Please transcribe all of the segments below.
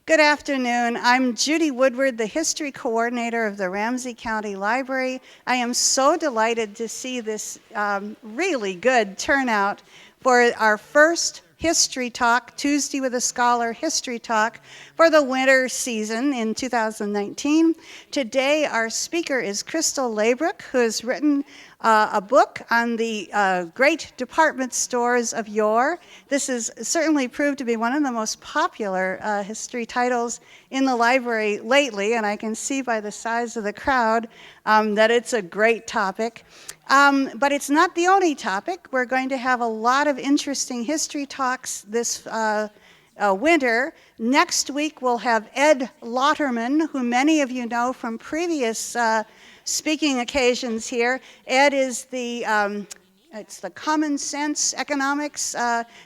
Good afternoon. I'm Judy Woodward, the History Coordinator of the Ramsey County Library. I am so delighted to see this really good turnout for our first History Talk, Tuesday with a Scholar History Talk for the winter season in 2019. Today our speaker is Kristal Leebrick, who has written a book on the great department stores of yore. This has certainly proved to be one of the most popular history titles in the library lately, and I can see by the size of the crowd that it's a great topic. But it's not the only topic. We're going to have a lot of interesting history talks this winter. Next week we'll have Ed Lauterman, who many of you know from previous speaking occasions here. Ed is it's the Common Sense Economics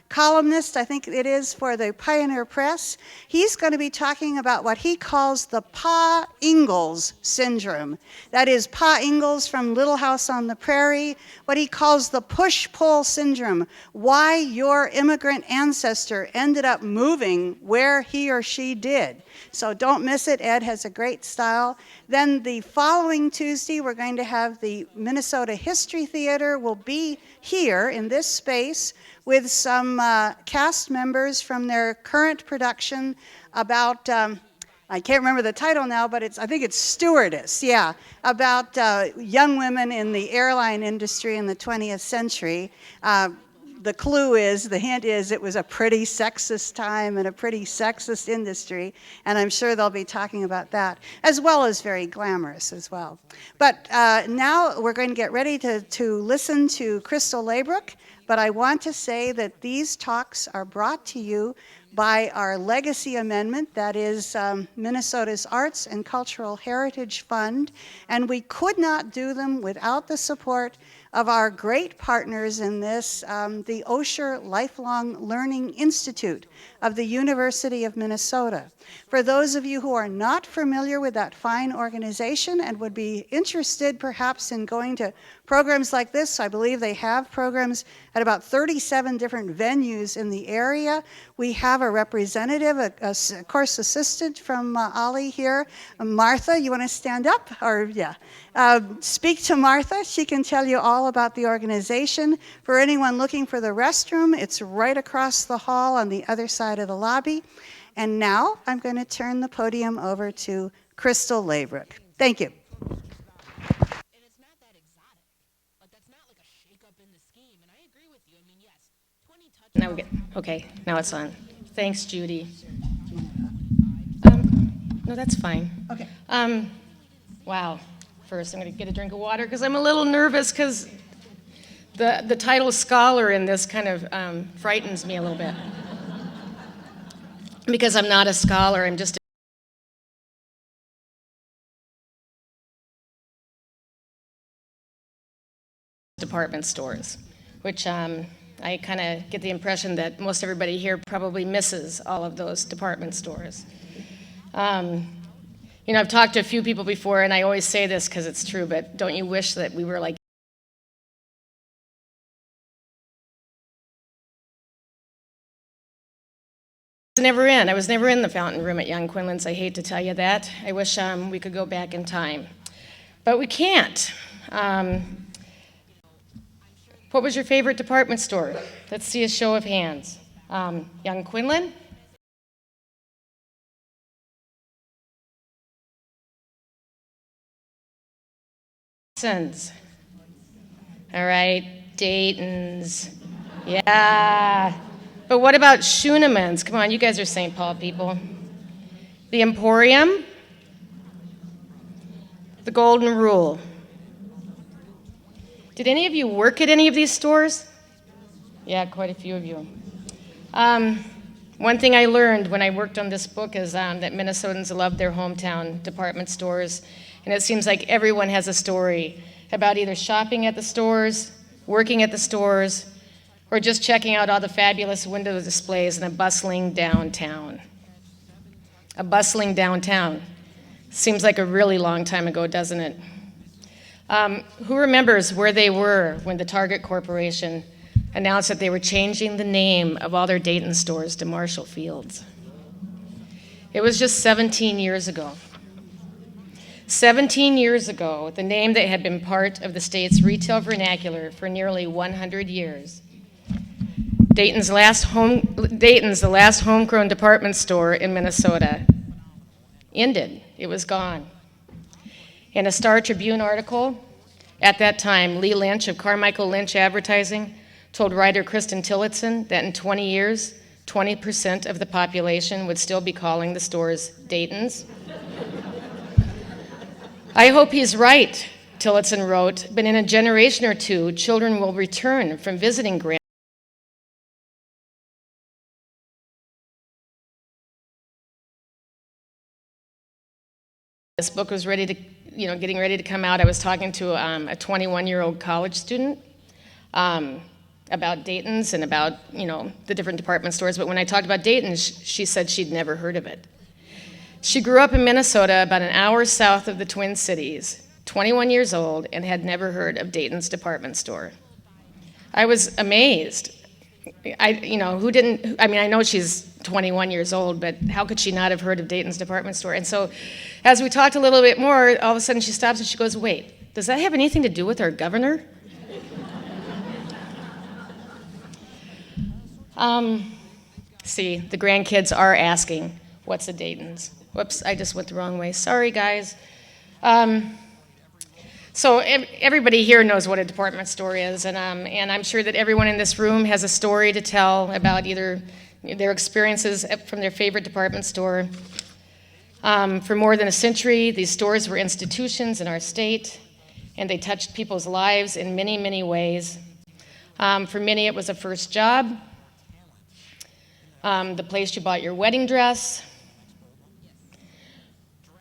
columnist, I think it is, for the Pioneer Press. He's going to be talking about what he calls the Pa Ingalls syndrome. That is Pa Ingalls from Little House on the Prairie, what he calls the push-pull syndrome, why your immigrant ancestor ended up moving where he or she did. So don't miss it. Ed has a great style. Then the following Tuesday, we're going to have the Minnesota History Theater will be here in this space with some cast members from their current production about, I can't remember the title now, but I think it's Stewardess, yeah, about young women in the airline industry in the 20th century. The clue is, the hint is, it was a pretty sexist time and a pretty sexist industry, and I'm sure they'll be talking about that, as well as very glamorous as well. But now we're going to get ready to listen to Kristal Leebrick, but I want to say that these talks are brought to you by our Legacy Amendment, that is Minnesota's Arts and Cultural Heritage Fund, and we could not do them without the support of our great partners in this, the Osher Lifelong Learning Institute of the University of Minnesota. For those of you who are not familiar with that fine organization and would be interested perhaps in going to programs like this, I believe they have programs at about 37 different venues in the area. We have a representative, a course assistant from Ollie here. Martha, you want to stand up? Or yeah. Speak to Martha. She can tell you all about the organization. For anyone looking for the restroom, it's right across the hall on the other side of the lobby. And now I'm going to turn the podium over to Kristal Leebrick. Thank you. Now we get, okay, now it's on. Thanks, Judy. No, that's fine. Okay. Wow. First, I'm going to get a drink of water because I'm a little nervous because the title scholar in this kind of frightens me a little bit. Because I'm not a scholar, I'm just department stores, which I kind of get the impression that most everybody here probably misses all of those department stores. You know, I've talked to a few people before, and I always say this because it's true, but don't you wish that we were like I was never in the fountain room at Young Quinlan's. I hate to tell you that. I wish we could go back in time. But we can't. What was your favorite department store? Let's see a show of hands. Young Quinlan? All right, Dayton's. Yeah. But what about Schooneman's? Come on, you guys are St. Paul people. The Emporium? The Golden Rule. Did any of you work at any of these stores? Yeah, quite a few of you. One thing I learned when I worked on this book is that Minnesotans love their hometown department stores, and it seems like everyone has a story about either shopping at the stores, working at the stores, or just checking out all the fabulous window displays in a bustling downtown. A bustling downtown. Seems like a really long time ago, doesn't it? Who remembers where they were when the Target Corporation announced that they were changing the name of all their Dayton stores to Marshall Fields? It was just 17 years ago. 17 years ago, the name that had been part of the state's retail vernacular for nearly 100 years. Dayton's the last homegrown department store in Minnesota, ended. It was gone. In a Star Tribune article, at that time, Lee Lynch of Carmichael Lynch Advertising told writer Kristen Tillotson that in 20 years, 20% of the population would still be calling the stores Dayton's. I hope he's right, Tillotson wrote, but in a generation or two, children will return from visiting grandparents. This book was getting ready to come out. I was talking to a 21-year-old college student about Dayton's and about, the different department stores. But when I talked about Dayton's, she said she'd never heard of it. She grew up in Minnesota, about an hour south of the Twin Cities, 21 years old, and had never heard of Dayton's department store. I was amazed. Who didn't? I mean, I know she's 21 years old, but how could she not have heard of Dayton's department store? And so, as we talked a little bit more, all of a sudden she stops and she goes, "Wait, does that have anything to do with our governor?" See, the grandkids are asking, "What's a Dayton's?" Whoops, I just went the wrong way. Sorry, guys. So everybody here knows what a department store is, and I'm sure that everyone in this room has a story to tell about either their experiences from their favorite department store. For more than a century, these stores were institutions in our state, and they touched people's lives in many, many ways. For many, it was a first job, the place you bought your wedding dress,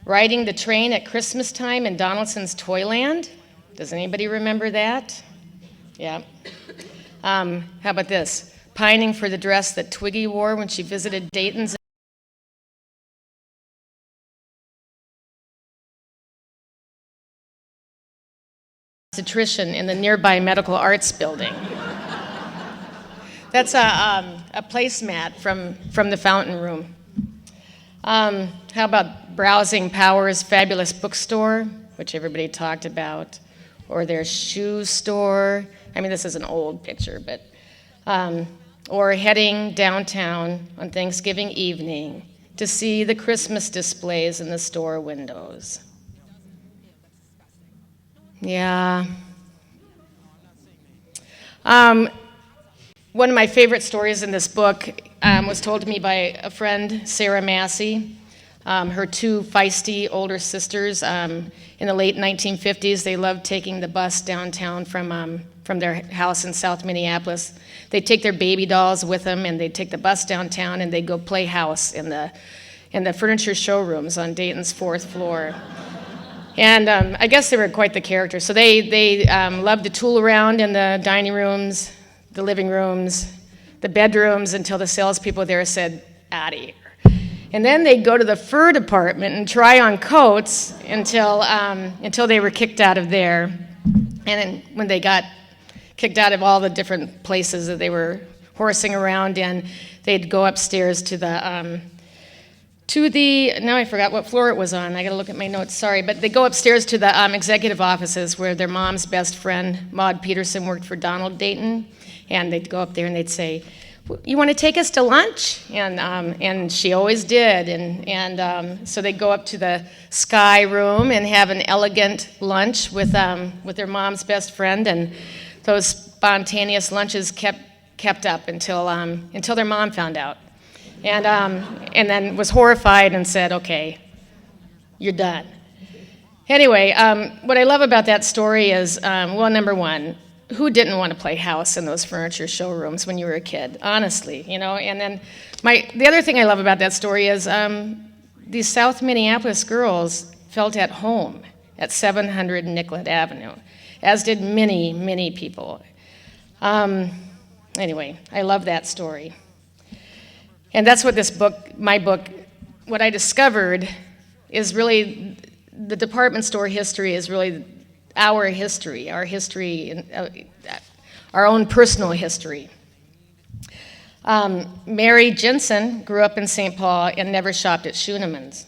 riding the train at Christmas time in Donaldson's Toyland. Does anybody remember that? Yeah. How about this? Pining for the dress that Twiggy wore when she visited Dayton's. Obstetrician in the nearby Medical Arts Building. That's a placemat from the fountain room. How about browsing Power's fabulous bookstore, which everybody talked about, or their shoe store? I mean, this is an old picture, but or heading downtown on Thanksgiving evening to see the Christmas displays in the store windows. Yeah. One of my favorite stories in this book was told to me by a friend, Sarah Massey. Her two feisty older sisters, in the late 1950s, they loved taking the bus downtown from their house in South Minneapolis. They'd take their baby dolls with them, and they'd take the bus downtown, and they'd go play house in the furniture showrooms on Dayton's 4th floor. And I guess they were quite the characters. So they loved to tool around in the dining rooms, the living rooms, the bedrooms, until the salespeople there said, "Out of here." And then they'd go to the fur department and try on coats until they were kicked out of there. And then when they got kicked out of all the different places that they were horsing around in, they'd go upstairs to the now I forgot what floor it was on. I got to look at my notes, sorry. But they go upstairs to the executive offices where their mom's best friend, Maud Peterson, worked for Donald Dayton. And they'd go up there and they'd say, "You want to take us to lunch?" And she always did. And so they'd go up to the Sky Room and have an elegant lunch with their mom's best friend. And those spontaneous lunches kept up until their mom found out. And then was horrified and said, "Okay, you're done." Anyway, what I love about that story is, well, number one, who didn't want to play house in those furniture showrooms when you were a kid? Honestly, And then the other thing I love about that story is these South Minneapolis girls felt at home at 700 Nicollet Avenue, as did many, many people. Anyway, I love that story. And that's what my book, what I discovered is really, the department store history is really our history, our own personal history. Mary Jensen grew up in St. Paul and never shopped at Schooneman's.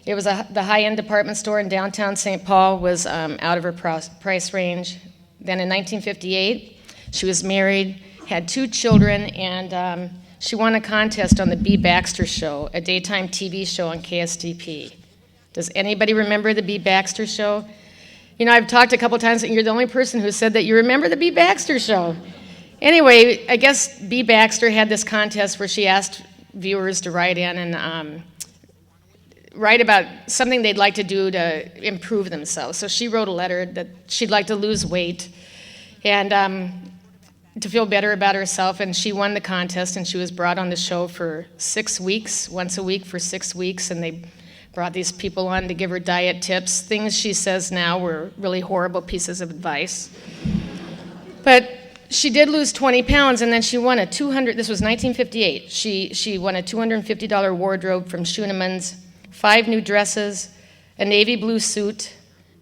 It was the high-end department store in downtown St. Paul was out of her price range. Then in 1958, she was married, had 2 children, and she won a contest on the B. Baxter Show, a daytime TV show on KSTP. Does anybody remember the B. Baxter Show? You know, I've talked a couple times, and you're the only person who said that you remember the B. Baxter Show. Anyway, I guess B. Baxter had this contest where she asked viewers to write in and write about something they'd like to do to improve themselves. So she wrote a letter that she'd like to lose weight and to feel better about herself, and she won the contest, and she was brought on the show for 6 weeks, once a week for 6 weeks, and they brought these people on to give her diet tips. Things she says now were really horrible pieces of advice. But she did lose 20 pounds, and then she won this was 1958. She won a $250 wardrobe from Schooneman's, 5 new dresses, a navy blue suit,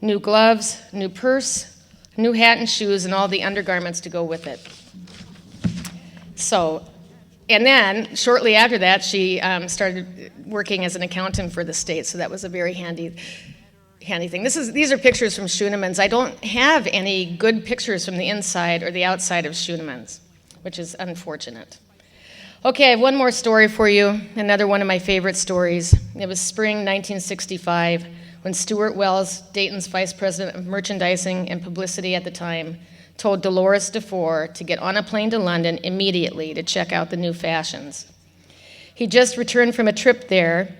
new gloves, new purse, new hat and shoes, and all the undergarments to go with it. So, and then shortly after that, she started working as an accountant for the state, so that was a very handy thing. These are pictures from Schooneman's. I don't have any good pictures from the inside or the outside of Schooneman's, which is unfortunate. Okay, I have one more story for you, another one of my favorite stories. It was spring 1965 when Stuart Wells, Dayton's vice president of merchandising and publicity at the time, told Dolores DeFore to get on a plane to London immediately to check out the new fashions. He just returned from a trip there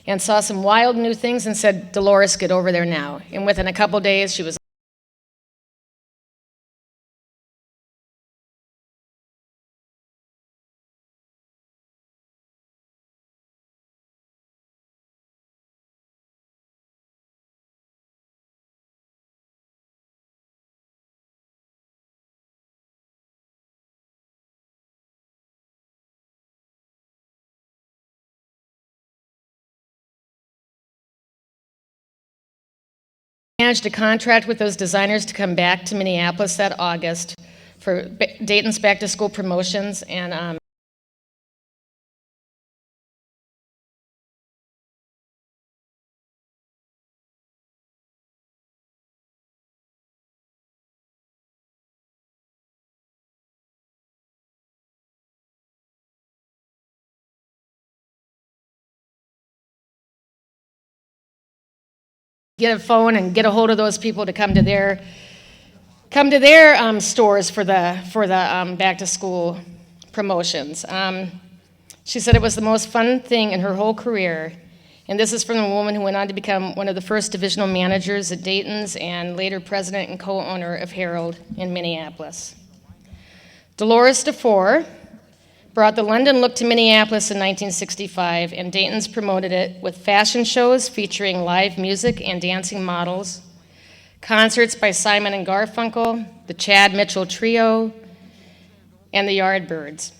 and saw some wild new things and said, Dolores, get over there now. And within a couple days, she was managed a contract with those designers to come back to Minneapolis that August for Dayton's back-to-school promotions, and get a phone and get a hold of those people to come to their stores for the back-to-school promotions. She said it was the most fun thing in her whole career. And this is from a woman who went on to become one of the first divisional managers at Dayton's and later president and co-owner of Herald in Minneapolis. Dolores DeFore brought the London look to Minneapolis in 1965, and Dayton's promoted it with fashion shows featuring live music and dancing models, concerts by Simon and Garfunkel, the Chad Mitchell Trio, and the Yardbirds.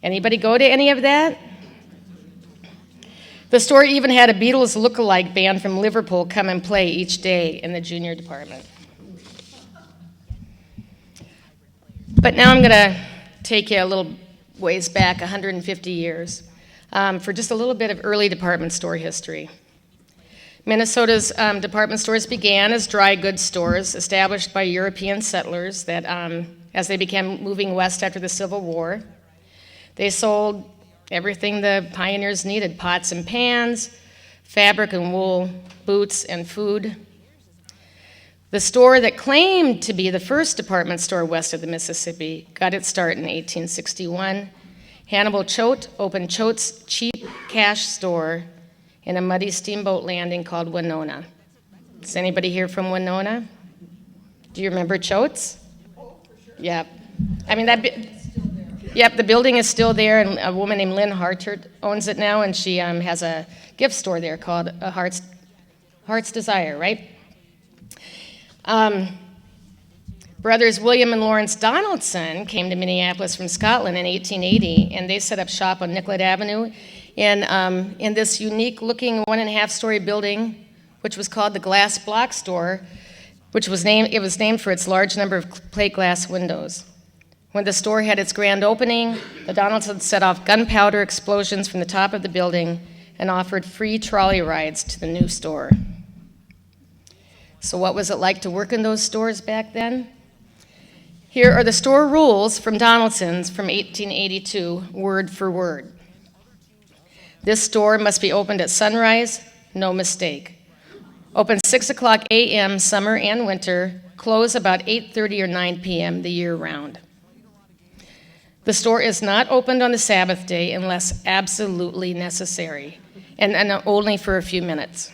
Anybody go to any of that? The store even had a Beatles look-alike band from Liverpool come and play each day in the junior department. But now I'm going to take you a little ways back, 150 years, for just a little bit of early department store history. Minnesota's department stores began as dry goods stores established by European settlers that, as they began moving west after the Civil War, they sold everything the pioneers needed: pots and pans, fabric and wool, boots, and food. The store that claimed to be the first department store west of the Mississippi got its start in 1861. Hannibal Choate opened Choate's cheap cash store in a muddy steamboat landing called Winona. Is anybody here from Winona? Do you remember Choate's? Oh, for sure. Yep. I mean, yep, the building is still there, and a woman named Lynn Hartert owns it now, and she has a gift store there called a Heart's Desire, right? Brothers William and Lawrence Donaldson came to Minneapolis from Scotland in 1880, and they set up shop on Nicollet Avenue in this unique-looking 1.5-story building, which was called the Glass Block Store, which was named for its large number of plate glass windows. When the store had its grand opening, the Donaldsons set off gunpowder explosions from the top of the building and offered free trolley rides to the new store. So what was it like to work in those stores back then? Here are the store rules from Donaldson's from 1882, word for word. This store must be opened at sunrise, no mistake. Open 6 o'clock a.m. summer and winter, close about 8:30 or 9 p.m. the year round. The store is not opened on the Sabbath day unless absolutely necessary, and only for a few minutes.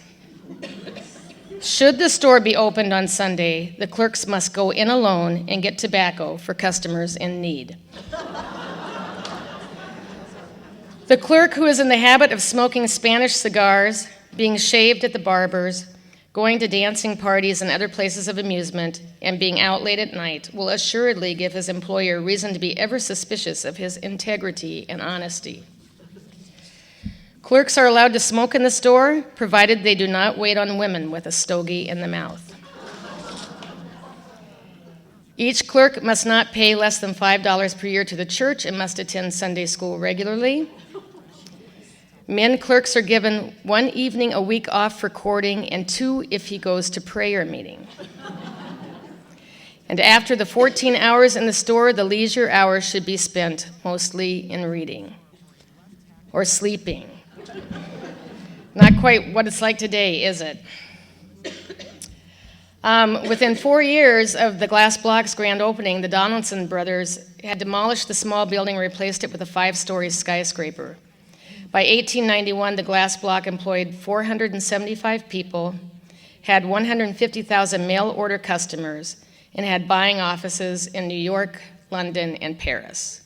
Should the store be opened on Sunday, the clerks must go in alone and get tobacco for customers in need. The clerk who is in the habit of smoking Spanish cigars, being shaved at the barber's, going to dancing parties and other places of amusement, and being out late at night will assuredly give his employer reason to be ever suspicious of his integrity and honesty. Clerks are allowed to smoke in the store, provided they do not wait on women with a stogie in the mouth. Each clerk must not pay less than $5 per year to the church and must attend Sunday school regularly. Men clerks are given 1 evening a week off for courting and 2 if he goes to prayer meeting. And after the 14 hours in the store, the leisure hours should be spent mostly in reading or sleeping. Not quite what it's like today, is it? Within 4 years of the glass block's grand opening, the Donaldson brothers had demolished the small building and replaced it with a 5-story skyscraper. By 1891, the glass block employed 475 people, had 150,000 mail-order customers, and had buying offices in New York, London, and Paris.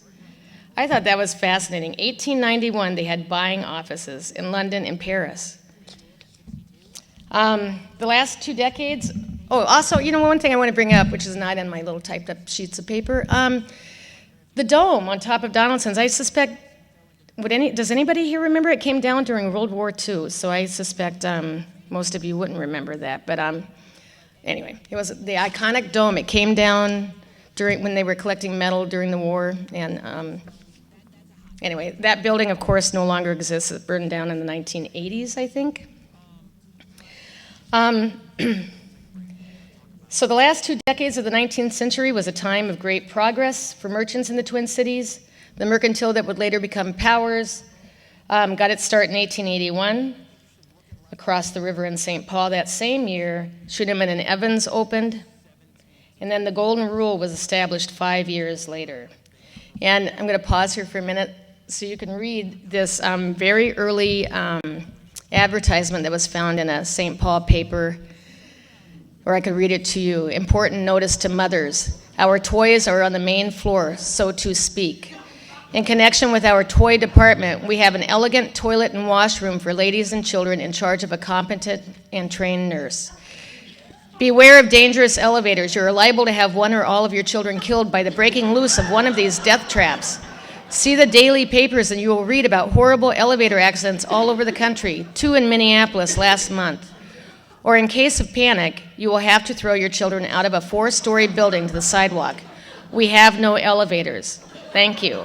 I thought that was fascinating. 1891, they had buying offices in London and Paris. The last 2 decades, also, one thing I want to bring up, which is not in my little typed up sheets of paper, the dome on top of Donaldson's, I suspect, does anybody here remember? It came down during World War II, so I suspect most of you wouldn't remember that. But anyway, it was the iconic dome. It came down when they were collecting metal during the war. And anyway, that building, of course, no longer exists. It burned down in the 1980s, I think. So the last 2 decades of the 19th century was a time of great progress for merchants in the Twin Cities. The mercantile that would later become Powers got its start in 1881 across the river in St. Paul. That same year, Schuneman and Evans opened, and then the Golden Rule was established 5 years later. And I'm going to pause here for a minute so you can read this very early advertisement that was found in a St. Paul paper, or I could read it to you. Important notice to mothers. Our toys are on the main floor, so to speak. In connection with our toy department, we have an elegant toilet and washroom for ladies and children in charge of a competent and trained nurse. Beware of dangerous elevators. You are liable to have one or all of your children killed by the breaking loose of one of these death traps. See the daily papers and you will read about horrible elevator accidents all over the country, 2 in Minneapolis last month. Or in case of panic, you will have to throw your children out of a 4-story building to the sidewalk. We have no elevators. Thank you.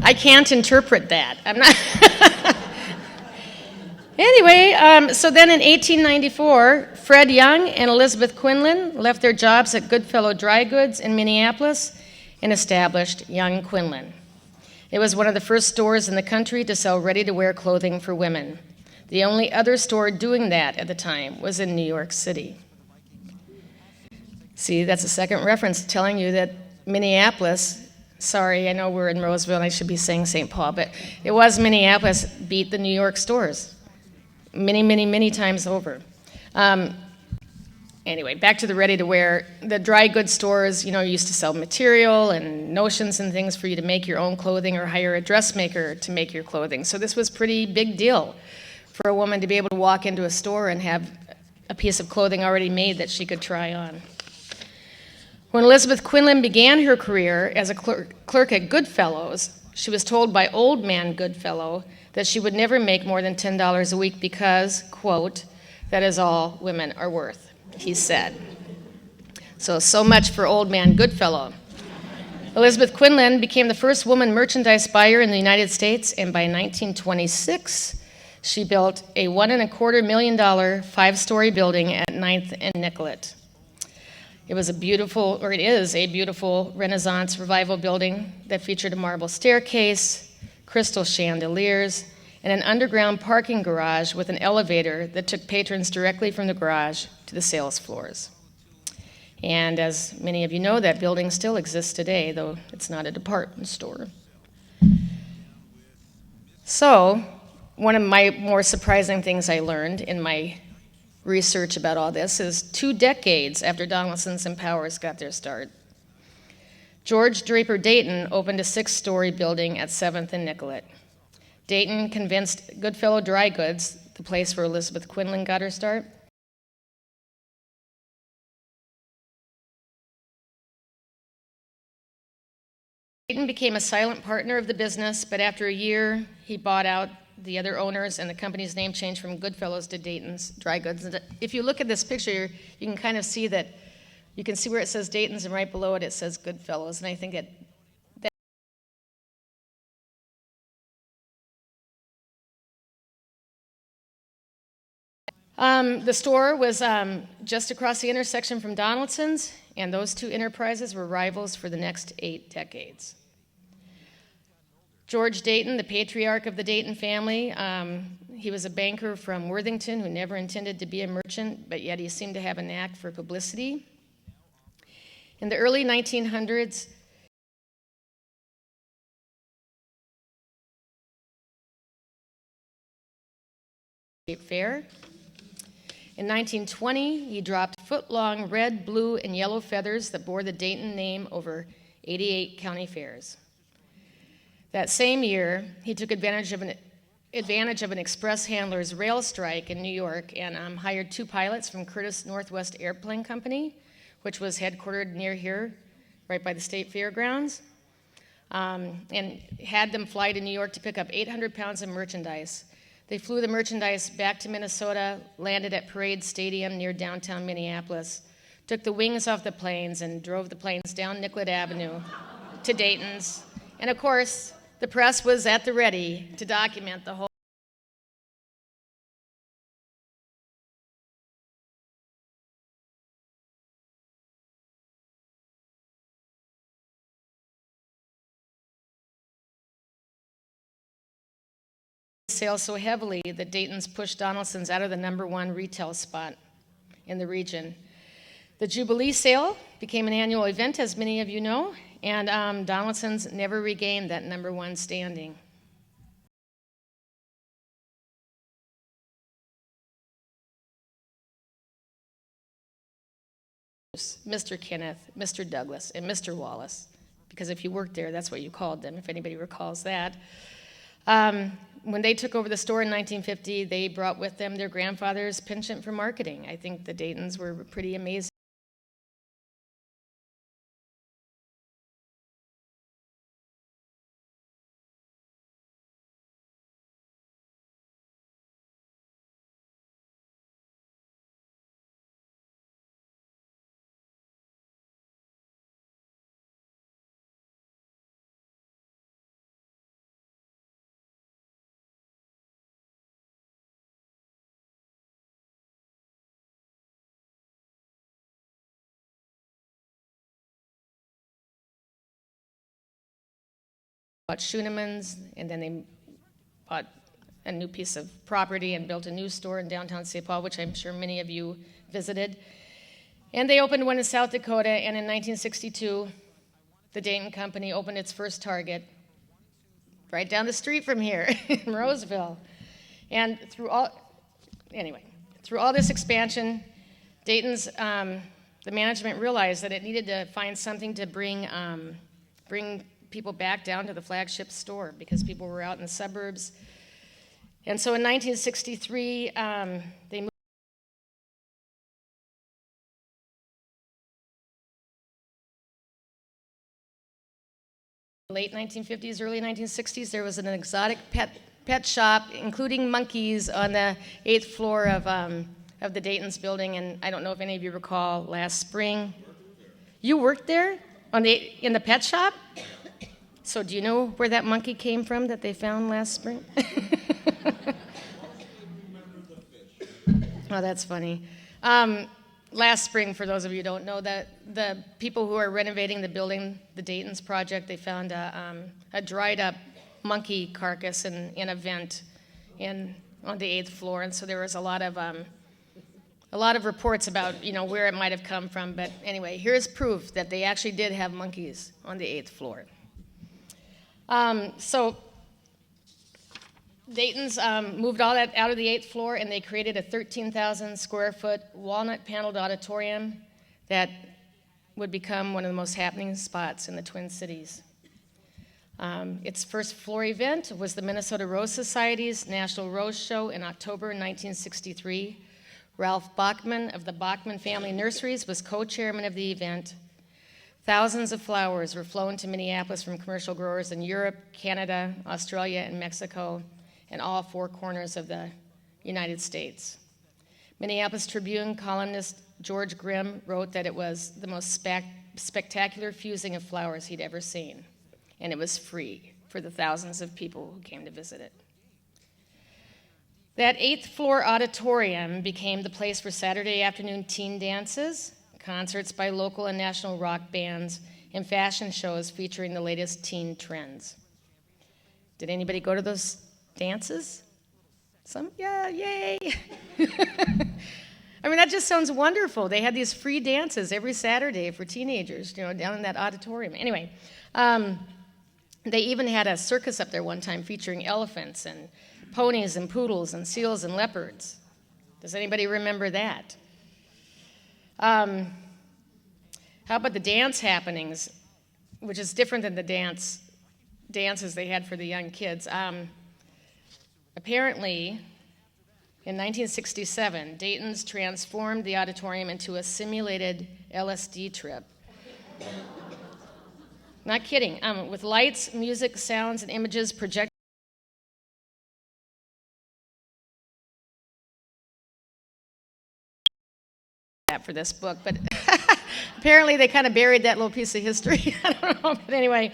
I can't interpret that. I'm not. Anyway, so then in 1894, Fred Young and Elizabeth Quinlan left their jobs at Goodfellow Dry Goods in Minneapolis and established Young Quinlan. It was one of the first stores in the country to sell ready-to-wear clothing for women. The only other store doing that at the time was in New York City. See, that's a second reference telling you that Minneapolis, sorry, I know we're in Roseville and I should be saying St. Paul, but it was Minneapolis beat the New York stores many, many, many times over. Anyway, back to the ready-to-wear. The dry goods stores, used to sell material and notions and things for you to make your own clothing or hire a dressmaker to make your clothing. So this was a pretty big deal for a woman to be able to walk into a store and have a piece of clothing already made that she could try on. When Elizabeth Quinlan began her career as a clerk at Goodfellow's, she was told by old man Goodfellow that she would never make more than $10 a week because, quote, That is all women are worth, he said. So much for old man Goodfellow. Elizabeth Quinlan became the first woman merchandise buyer in the United States, and by 1926, she built a $1.25 million 5-story building at 9th and Nicollet. It is a beautiful Renaissance revival building that featured a marble staircase, crystal chandeliers, and an underground parking garage with an elevator that took patrons directly from the garage to the sales floors. And as many of you know, that building still exists today, though it's not a department store. So, one of my more surprising things I learned in my research about all this is 2 decades after Donaldson's and Powers got their start, George Draper Dayton opened a 6-story building at 7th and Nicollet. Dayton convinced Goodfellow Dry Goods, the place where Elizabeth Quinlan got her start, Dayton became a silent partner of the business, but after a year, he bought out the other owners, and the company's name changed from Goodfellows to Dayton's Dry Goods. And if you look at this picture, you can kind of see that, you can see where it says Dayton's, and right below it, it says Goodfellows. And I think the store was just across the intersection from Donaldson's, and those 2 enterprises were rivals for the next 8 decades. George Dayton, the patriarch of the Dayton family, he was a banker from Worthington who never intended to be a merchant, but yet he seemed to have a knack for publicity. In the early 1900s, fair. In 1920, he dropped foot-long red, blue, and yellow feathers that bore the Dayton name over 88 county fairs. That same year, he took advantage of an express handler's rail strike in New York and hired 2 pilots from Curtis Northwest Airplane Company, which was headquartered near here, right by the state fairgrounds, and had them fly to New York to pick up 800 pounds of merchandise. They flew the merchandise back to Minnesota, landed at Parade Stadium near downtown Minneapolis, took the wings off the planes, and drove the planes down Nicollet Avenue to Dayton's. And of course, the press was at the ready to document the whole. Sales so heavily that Dayton's pushed Donaldson's out of the #1 retail spot in the region. The Jubilee sale became an annual event, as many of you know, and Donaldson's never regained that #1 standing. Mr. Kenneth, Mr. Douglas, and Mr. Wallace, because if you worked there, that's what you called them, if anybody recalls that. When they took over the store in 1950, they brought with them their grandfather's penchant for marketing. I think the Daytons were pretty amazing. Bought Schoonemann's, and then they bought a new piece of property and built a new store in downtown St. Paul, which I'm sure many of you visited. And they opened one in South Dakota, and in 1962, the Dayton Company opened its first Target right down the street from here in Roseville. And through all this expansion, Dayton's, the management realized that it needed to find something to bring people back down to the flagship store because people were out in the suburbs. And so in 1963, they moved. Late 1950s, early 1960s, there was an exotic pet shop, including monkeys, on the 8th floor of of the Dayton's building, and I don't know if any of you recall last spring. You worked there in the pet shop? So do you know where that monkey came from that they found last spring? Oh, that's funny. Last spring, for those of you who don't know, that the people who are renovating the building, the Dayton's project, they found a dried up monkey carcass in a vent on the 8th floor, and so there was a lot of reports about where it might have come from. But anyway, here's proof that they actually did have monkeys on the 8th floor. So Dayton's moved all that out of the 8th floor, and they created a 13,000 square foot walnut paneled auditorium that would become one of the most happening spots in the Twin Cities. Its first floor event was the Minnesota Rose Society's National Rose Show in October 1963. Ralph Bachman of the Bachman Family Nurseries was co-chairman of the event. Thousands of flowers were flown to Minneapolis from commercial growers in Europe, Canada, Australia, and Mexico, and all four corners of the United States. Minneapolis Tribune columnist George Grimm wrote that it was the most spectacular fusing of flowers he'd ever seen, and it was free for the thousands of people who came to visit it. That 8th floor auditorium became the place for Saturday afternoon teen dances, concerts by local and national rock bands, and fashion shows featuring the latest teen trends. Did anybody go to those dances? Some? Yeah, yay! I mean, that just sounds wonderful. They had these free dances every Saturday for teenagers, down in that auditorium. Anyway, they even had a circus up there one time featuring elephants and ponies and poodles and seals and leopards. Does anybody remember that? How about the dance happenings, which is different than the dances they had for the young kids? Apparently, in 1967, Dayton's transformed the auditorium into a simulated LSD trip. Not kidding. With lights, music, sounds, and images projected for this book, but apparently they kind of buried that little piece of history. I don't know, but anyway,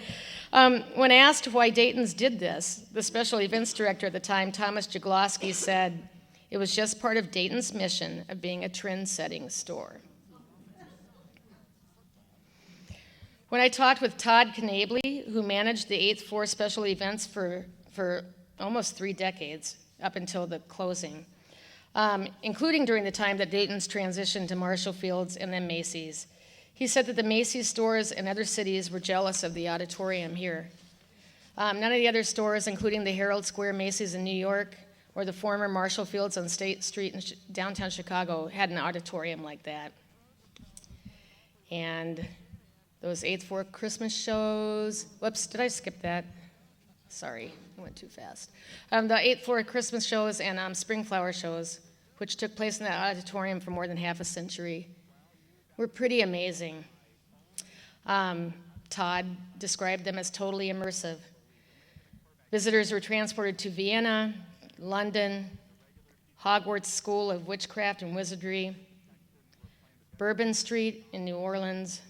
when asked why Dayton's did this, the special events director at the time, Thomas Jaglowski, said, "It was just part of Dayton's mission of being a trend-setting store." When I talked with Todd Knabley, who managed the 8th floor special events for almost 3 decades, up until the closing, including during the time that Dayton's transitioned to Marshall Field's and then Macy's, he said that the Macy's stores in other cities were jealous of the auditorium here. None of the other stores, including the Herald Square Macy's in New York or the former Marshall Field's on State Street in downtown Chicago, had an auditorium like that. And those 8th floor Christmas shows, whoops, did I skip that? Sorry, I went too fast. The 8th floor Christmas shows and spring flower shows, which took place in that auditorium for more than half a century, were pretty amazing. Todd described them as totally immersive. Visitors were transported to Vienna, London, Hogwarts School of Witchcraft and Wizardry, Bourbon Street in New Orleans,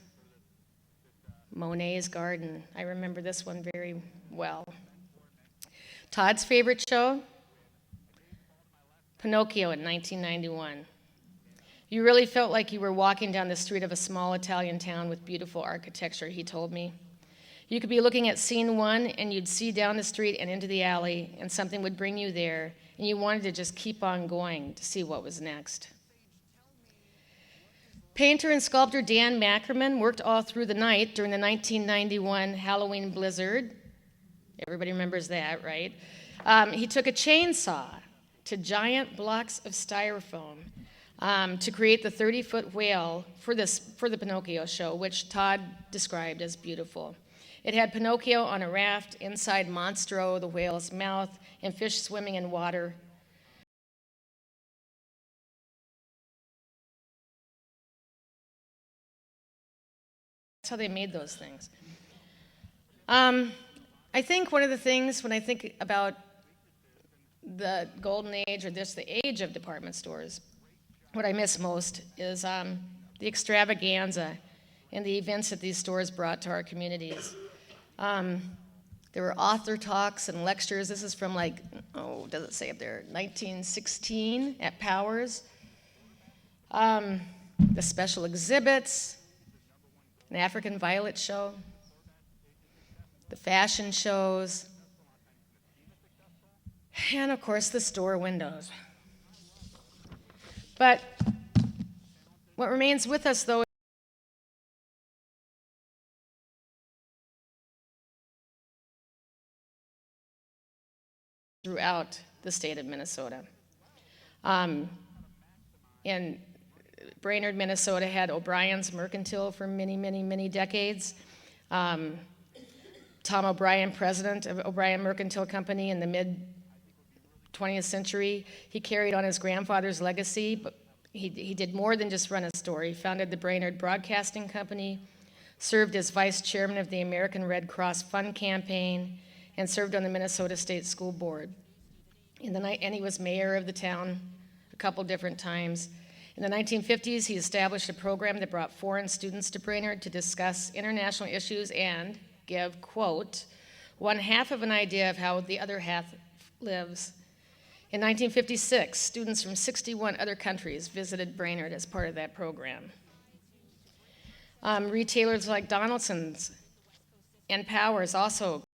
Monet's Garden. I remember this one very well. Todd's favorite show? Pinocchio in 1991. You really felt like you were walking down the street of a small Italian town with beautiful architecture, he told me. You could be looking at scene 1 and you'd see down the street and into the alley and something would bring you there and you wanted to just keep on going to see what was next. Painter and sculptor Dan Mackerman worked all through the night during the 1991 Halloween blizzard. Everybody remembers that, right? He took a chainsaw to giant blocks of styrofoam to create the 30-foot whale for the Pinocchio show, which Todd described as beautiful. It had Pinocchio on a raft inside Monstro, the whale's mouth, and fish swimming in water. That's how they made those things. I think one of the things when I think about the golden age or just the age of department stores, what I miss most is the extravaganza and the events that these stores brought to our communities. There were author talks and lectures. This is from does it say up there, 1916 at Powers. The special exhibits, an African violet show, the fashion shows, and of course the store windows. But what remains with us, though, throughout the state of Minnesota. In Brainerd, Minnesota had O'Brien's Mercantile for many, many, many decades. Tom O'Brien, president of O'Brien Mercantile Company in the mid-20th century, he carried on his grandfather's legacy, but he did more than just run a store. He founded the Brainerd Broadcasting Company, served as vice chairman of the American Red Cross Fund Campaign, and served on the Minnesota State School Board. And he was mayor of the town a couple different times. In the 1950s, he established a program that brought foreign students to Brainerd to discuss international issues and give, quote, one half of an idea of how the other half lives. In 1956, students from 61 other countries visited Brainerd as part of that program. Retailers like Donaldson's and Powers also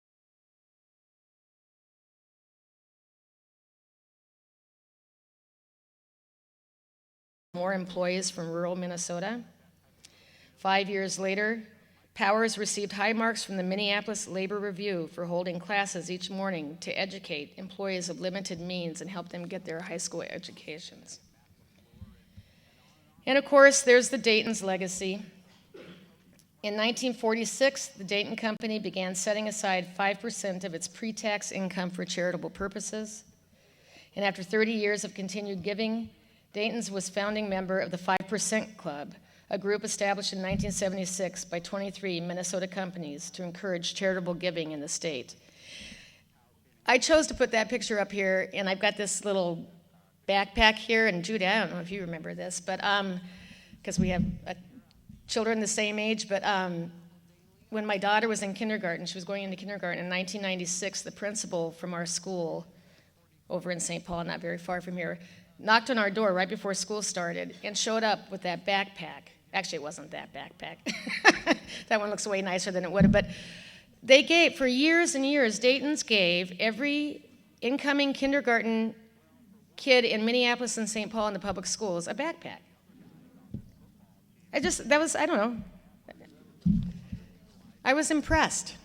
more employees from rural Minnesota. 5 years later, Powers received high marks from the Minneapolis Labor Review for holding classes each morning to educate employees of limited means and help them get their high school educations. And of course, there's the Dayton's legacy. In 1946, the Dayton Company began setting aside 5% of its pre-tax income for charitable purposes. And after 30 years of continued giving, Dayton's was founding member of the 5% Club, a group established in 1976 by 23 Minnesota companies to encourage charitable giving in the state. I chose to put that picture up here, and I've got this little backpack here, and Judy, I don't know if you remember this, but because we have children the same age, but when my daughter was in kindergarten, she was going into kindergarten in 1996, the principal from our school over in St. Paul, not very far from here, knocked on our door right before school started and showed up with that backpack. Actually, it wasn't that backpack. That one looks way nicer than it would have. But they gave, for years and years, Dayton's gave every incoming kindergarten kid in Minneapolis and St. Paul in the public schools a backpack. I don't know. I was impressed.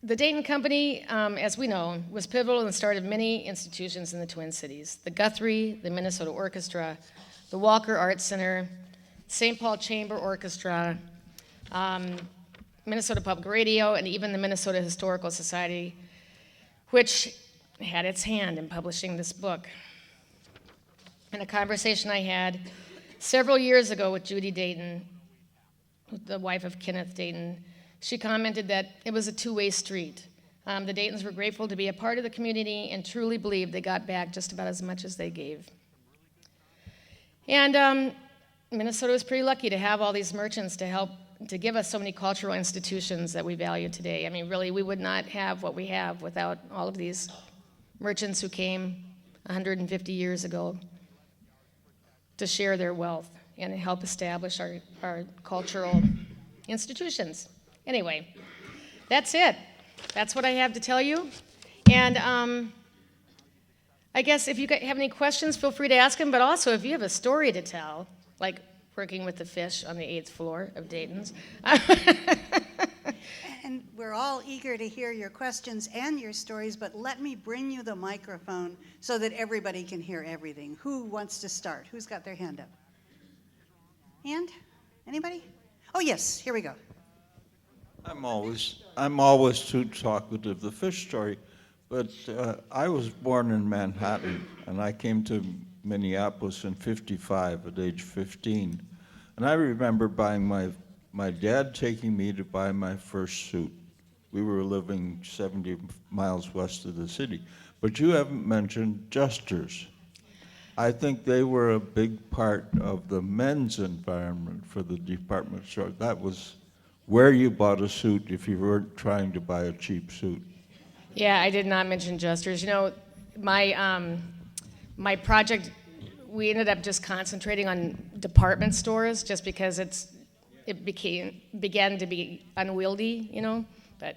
The Dayton Company, as we know, was pivotal in the start of many institutions in the Twin Cities. The Guthrie, the Minnesota Orchestra, the Walker Arts Center, St. Paul Chamber Orchestra, Minnesota Public Radio, and even the Minnesota Historical Society, which had its hand in publishing this book. In a conversation I had several years ago with Judy Dayton, the wife of Kenneth Dayton, she commented that it was a two-way street. The Daytons were grateful to be a part of the community and truly believed they got back just about as much as they gave. And Minnesota was pretty lucky to have all these merchants to help to give us so many cultural institutions that we value today. I mean, really, we would not have what we have without all of these merchants who came 150 years ago to share their wealth and help establish our cultural institutions. Anyway, that's it. That's what I have to tell you. And I guess if you have any questions, feel free to ask them. But also, if you have a story to tell, like working with the fish on the 8th floor of Dayton's. And we're all eager to hear your questions and your stories, but let me bring you the microphone so that everybody can hear everything. Who wants to start? Who's got their hand up? And? Anybody? Oh, yes, here we go. I'm always too talkative. The fish story, but I was born in Manhattan, and I came to Minneapolis in '55 at age 15, and I remember buying my dad taking me to buy my first suit, We were living 70 miles west of the city. But you haven't mentioned Jesters. I think they were a big part of the men's environment for the department store. That was where you bought a suit if you weren't trying to buy a cheap suit. Yeah, I did not mention Jesters. You know, my project, we ended up just concentrating on department stores just because it began to be unwieldy, you know. But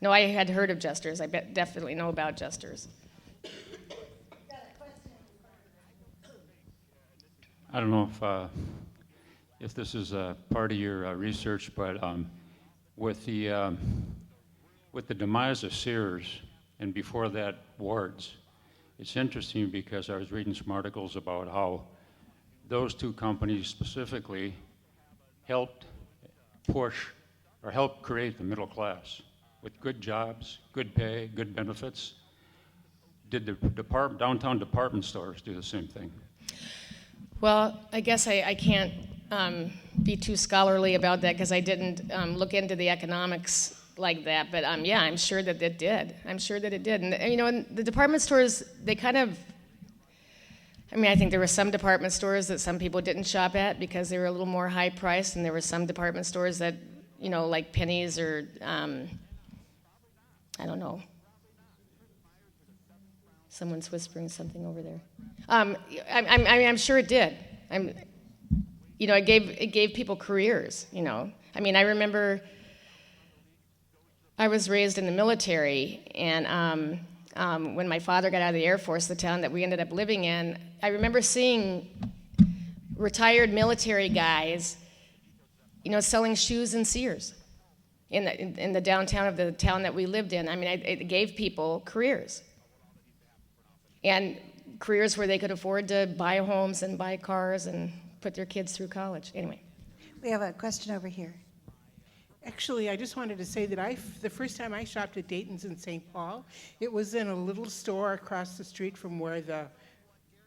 no, I had heard of Jesters. I definitely know about Jesters. I don't know if this is a part of your research, but with the demise of Sears and before that Ward's, it's interesting because I was reading some articles about how those two companies specifically helped push or helped create the middle class with good jobs, good pay, good benefits. Did the downtown department stores do the same thing? Well, I guess I can't be too scholarly about that because I didn't look into the economics like that. But yeah, I'm sure that it did. I'm sure that it did. And you know, in the department stores, they kind of, I mean, I think there were some department stores that some people didn't shop at because they were a little more high priced, and there were some department stores that, you know, like Penny's or, I don't know. Someone's whispering something over there. I'm sure it did. You know, it gave people careers. You know, I mean, I remember I was raised in the military, and when my father got out of the Air Force, the town that we ended up living in, I remember seeing retired military guys, you know, selling shoes in Sears in the downtown of the town that we lived in. I mean, it gave people careers. And careers where they could afford to buy homes and buy cars and put their kids through college. Anyway. We have a question over here. Actually, I just wanted to say that the first time I shopped at Dayton's in St. Paul, it was in a little store across the street from where the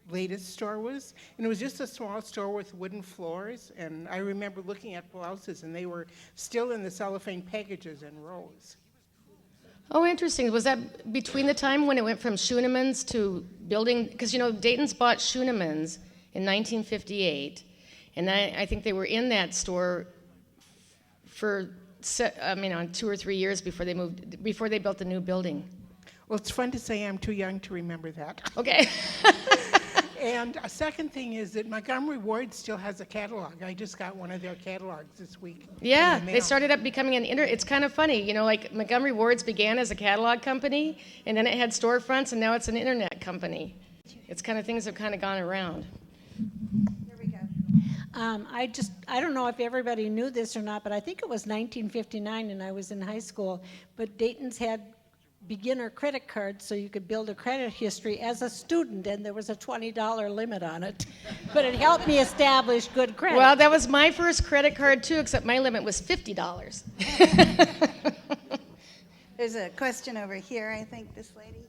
latest store was. And it was just a small store with wooden floors. And I remember looking at blouses, and they were still in the cellophane packages in rows. Oh, interesting. Was that between the time when it went from Schoonemann's to building? Because, you know, Dayton's bought Schoonemann's in 1958, and I think they were in that store for, I mean, on 2 or 3 years before they built the new building. Well, it's fun to say I'm too young to remember that. Okay. And a second thing is that Montgomery Ward still has a catalog. I just got one of their catalogs this week. Yeah, they started up becoming it's kind of funny, you know, like Montgomery Ward's began as a catalog company, and then it had storefronts, and now it's an internet company. It's kind of things have kind of gone around. There we go. I don't know if everybody knew this or not, but I think it was 1959 and I was in high school, but Dayton's had beginner credit cards so you could build a credit history as a student, and there was a $20 limit on it. But it helped me establish good credit. Well, that was my first credit card too, except my limit was $50. There's a question over here, I think, this lady.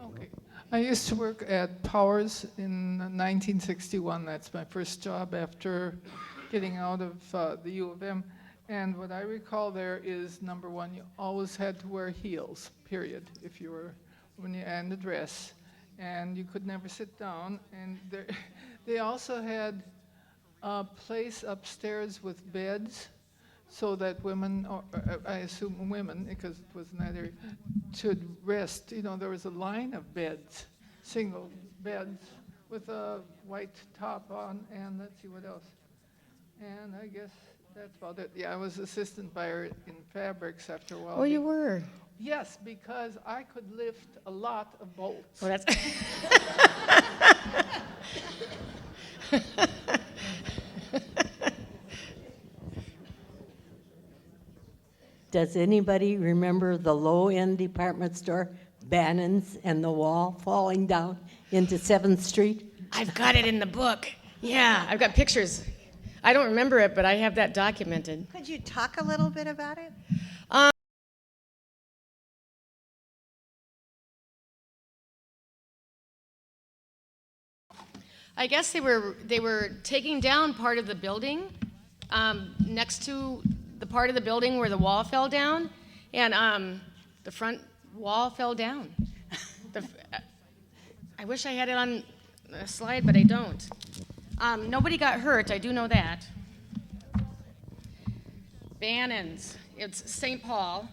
Okay. I used to work at Powers in 1961. That's my first job after getting out of the U of M. And what I recall there is, number one, you always had to wear heels, period, if you were, and a dress. And you could never sit down. And they also had a place upstairs with beds so that women, or I assume women, because it was neither, should rest. You know, there was a line of beds, single beds with a white top on, and let's see what else. And I guess that's about it. Yeah, I was assistant buyer in fabrics after a while. Oh, you were? Yes, because I could lift a lot of bolts. Well, that's Does anybody remember the low-end department store, Bannon's, and the wall falling down into 7th Street? I've got it in the book. Yeah, I've got pictures. I don't remember it, but I have that documented. Could you talk a little bit about it? I guess they were taking down part of the building next to the part of the building where the wall fell down, and the front wall fell down. I wish I had it on a slide, but I don't. Nobody got hurt, I do know that. Bannon's, it's St. Paul.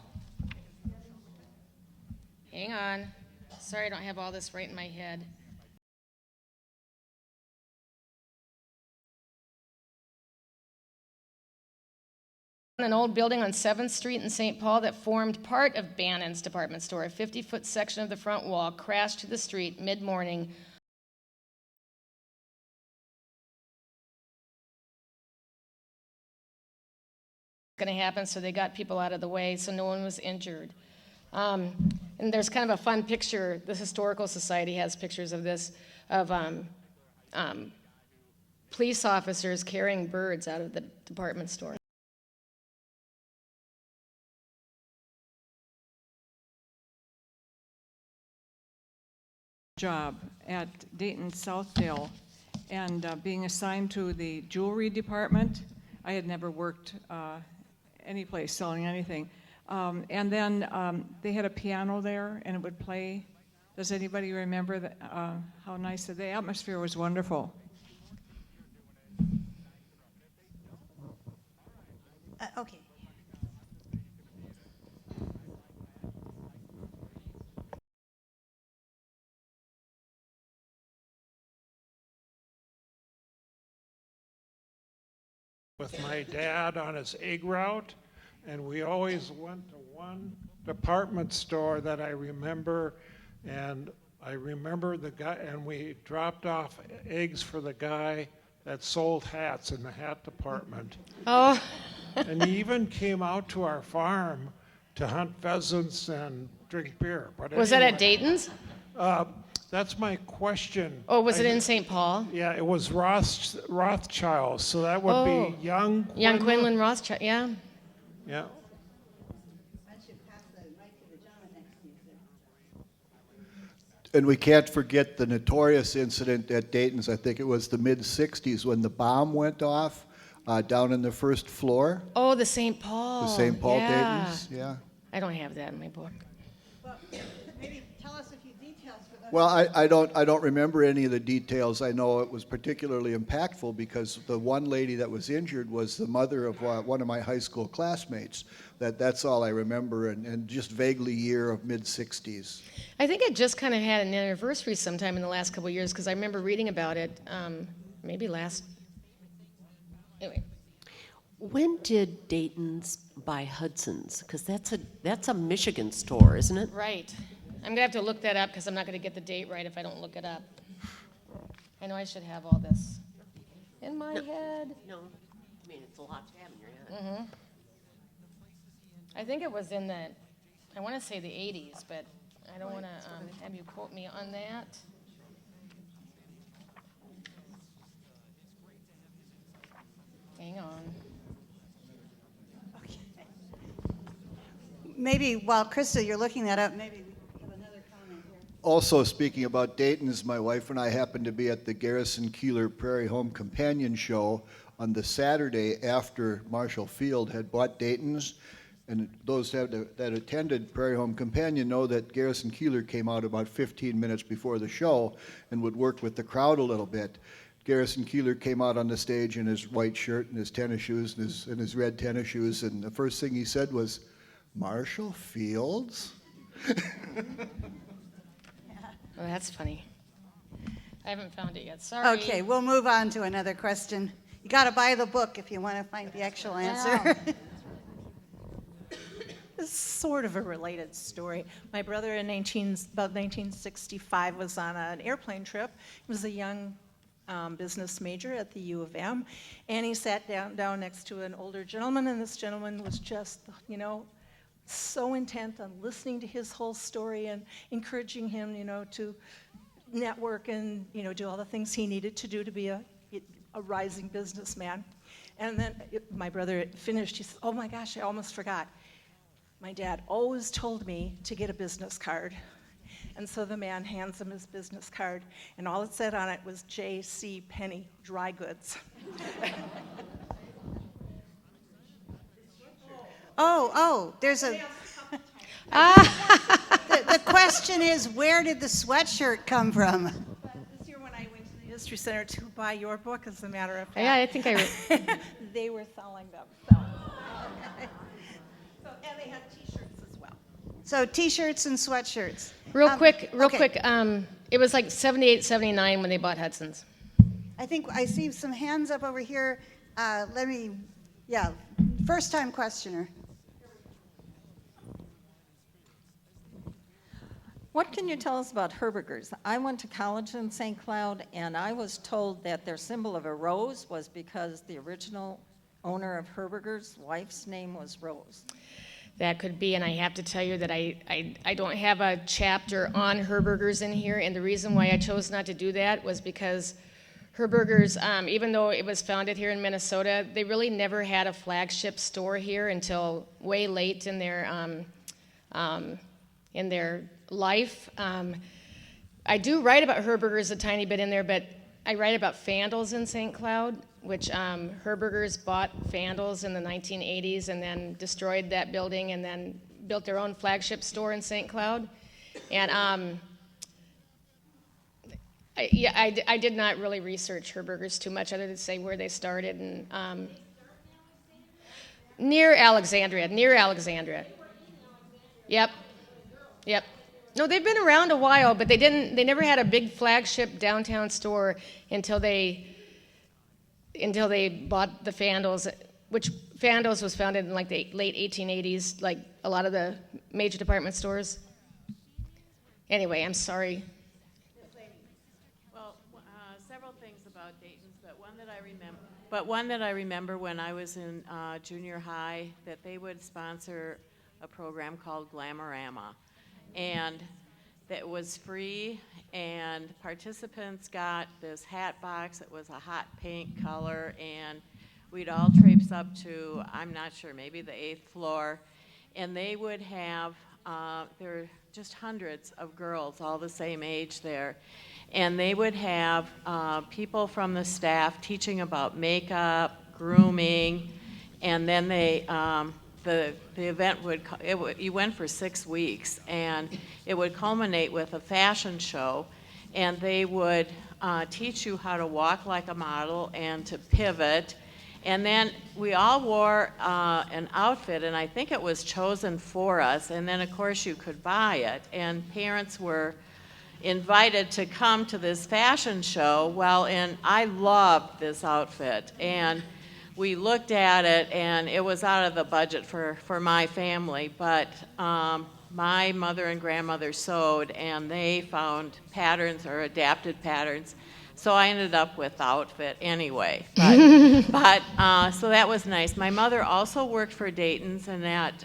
Hang on. Sorry, I don't have all this right in my head. An old building on 7th Street in St. Paul that formed part of Bannon's department store. A 50-foot section of the front wall crashed to the street mid-morning. Going to happen, so they got people out of the way, so no one was injured. And there's kind of a fun picture. The Historical Society has pictures of this, of police officers carrying birds out of the department store. Job at Dayton Southdale, and being assigned to the jewelry department. I had never worked any place selling anything. And then they had a piano there, and it would play. Does anybody remember that, how nice the atmosphere was? Wonderful. Okay. With my dad on his egg route, and we always went to one department store that I remember, and I remember the guy, and we dropped off eggs for the guy that sold hats in the hat department. Oh. And he even came out to our farm to hunt pheasants and drink beer. But Was that at Dayton's? That's my question. Oh, was it in St. Paul? Yeah, it was Rothschild, so that would be young Quinlan. Young Quinlan Rothschild, yeah. Yeah. And we can't forget the notorious incident at Dayton's. I think it was the mid-'60s when the bomb went off down in the first floor. Oh, the St. Paul. The St. Paul yeah. Dayton's, yeah. I don't have that in my book. Well, maybe tell us a few details for those. Well, I don't remember any of the details. I know it was particularly impactful because the one lady that was injured was the mother of one of my high school classmates. That's all I remember, and just vaguely year of mid-'60s. I think it just kind of had an anniversary sometime in the last couple of years, because I remember reading about it maybe last. Anyway. When did Dayton's buy Hudson's? Because that's a Michigan store, isn't it? Right. I'm going to have to look that up because I'm not going to get the date right if I don't look it up. I know I should have all this in my head. No. I mean, it's a lot to have in your head. Mm-hmm. I think it was in the, I want to say the 80s, but I don't want to have you quote me on that. Hang on. Okay. Maybe while Kristal, you're looking that up, maybe we have another comment here. Also, speaking about Dayton's, my wife and I happened to be at the Garrison Keillor Prairie Home Companion Show on the Saturday after Marshall Field had bought Dayton's. And those that attended Prairie Home Companion know that Garrison Keillor came out about 15 minutes before the show and would work with the crowd a little bit. Garrison Keillor came out on the stage in his white shirt and his tennis shoes and his red tennis shoes, and the first thing he said was, "Marshall Fields?" Well, that's funny. I haven't found it yet. Sorry. Okay, we'll move on to another question. You got to buy the book if you want to find the actual answer. This is sort of a related story. My brother in about 1965 was on an airplane trip. He was a young business major at the U of M, and he sat down next to an older gentleman, and this gentleman was just, so intent on listening to his whole story and encouraging him, to network and, do all the things he needed to do to be a rising businessman. And then my brother finished, he said, "Oh my gosh, I almost forgot. My dad always told me to get a business card." And so the man hands him his business card, and all it said on it was J.C. Penney Dry Goods. There's a. The question is, where did the sweatshirt come from? This year when I went to the History Center to buy your book, as a matter of fact. Yeah, I think they were selling them. So. And they had T-shirts as well. So T-shirts and sweatshirts. Real quick. Okay. It was like 78, 79 when they bought Hudson's. I think I see some hands up over here. First time questioner. What can you tell us about Herberger's? I went to college in St. Cloud, and I was told that their symbol of a rose was because the original owner of Herberger's wife's name was Rose. That could be, and I have to tell you that I don't have a chapter on Herberger's in here, and the reason why I chose not to do that was because Herberger's, even though it was founded here in Minnesota, they really never had a flagship store here until way late in their life. I do write about Herberger's a tiny bit in there, but I write about Fandles in St. Cloud, which Herberger's bought Fandles in the 1980s and then destroyed that building and then built their own flagship store in St. Cloud. And I did not really research Herberger's too much other than say where they started and near Alexandria. Yep. No, they've been around a while, but they never had a big flagship downtown store until they bought the Fandles, which Fandles was founded in like the late 1880s, like a lot of the major department stores. Anyway, I'm sorry. Well, several things about Dayton's, but one that I remember when I was in junior high, that they would sponsor a program called Glamorama. And that was free, and participants got this hat box. It was a hot pink color, and we'd all traipse up to, I'm not sure, maybe the 8th floor, and they would have, there were just hundreds of girls, all the same age there, and they would have people from the staff teaching about makeup, grooming, and then they, the event you went for 6 weeks, and it would culminate with a fashion show, and they would teach you how to walk like a model and to pivot, and then we all wore an outfit, and I think it was chosen for us, and then of course you could buy it, and parents were invited to come to this fashion show. Well, and I loved this outfit, and we looked at it, and it was out of the budget for my family, but my mother and grandmother sewed, and they found patterns or adapted patterns, so I ended up with the outfit anyway. But so that was nice. My mother also worked for Dayton's, and that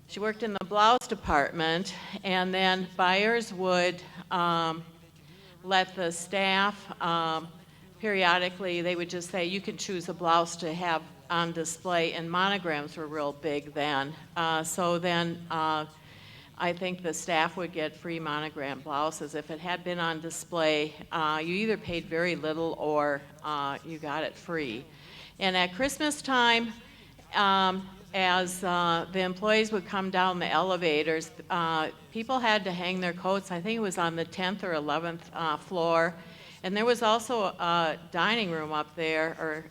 she worked in the blouse department, and then buyers would let the staff periodically, they would just say, you can choose a blouse to have on display, and monograms were real big then. So then I think the staff would get free monogram blouses. If it had been on display, you either paid very little or you got it free. And at Christmas time, as the employees would come down the elevators, people had to hang their coats. I think it was on the 10th or 11th floor. And there was also a dining room up there, or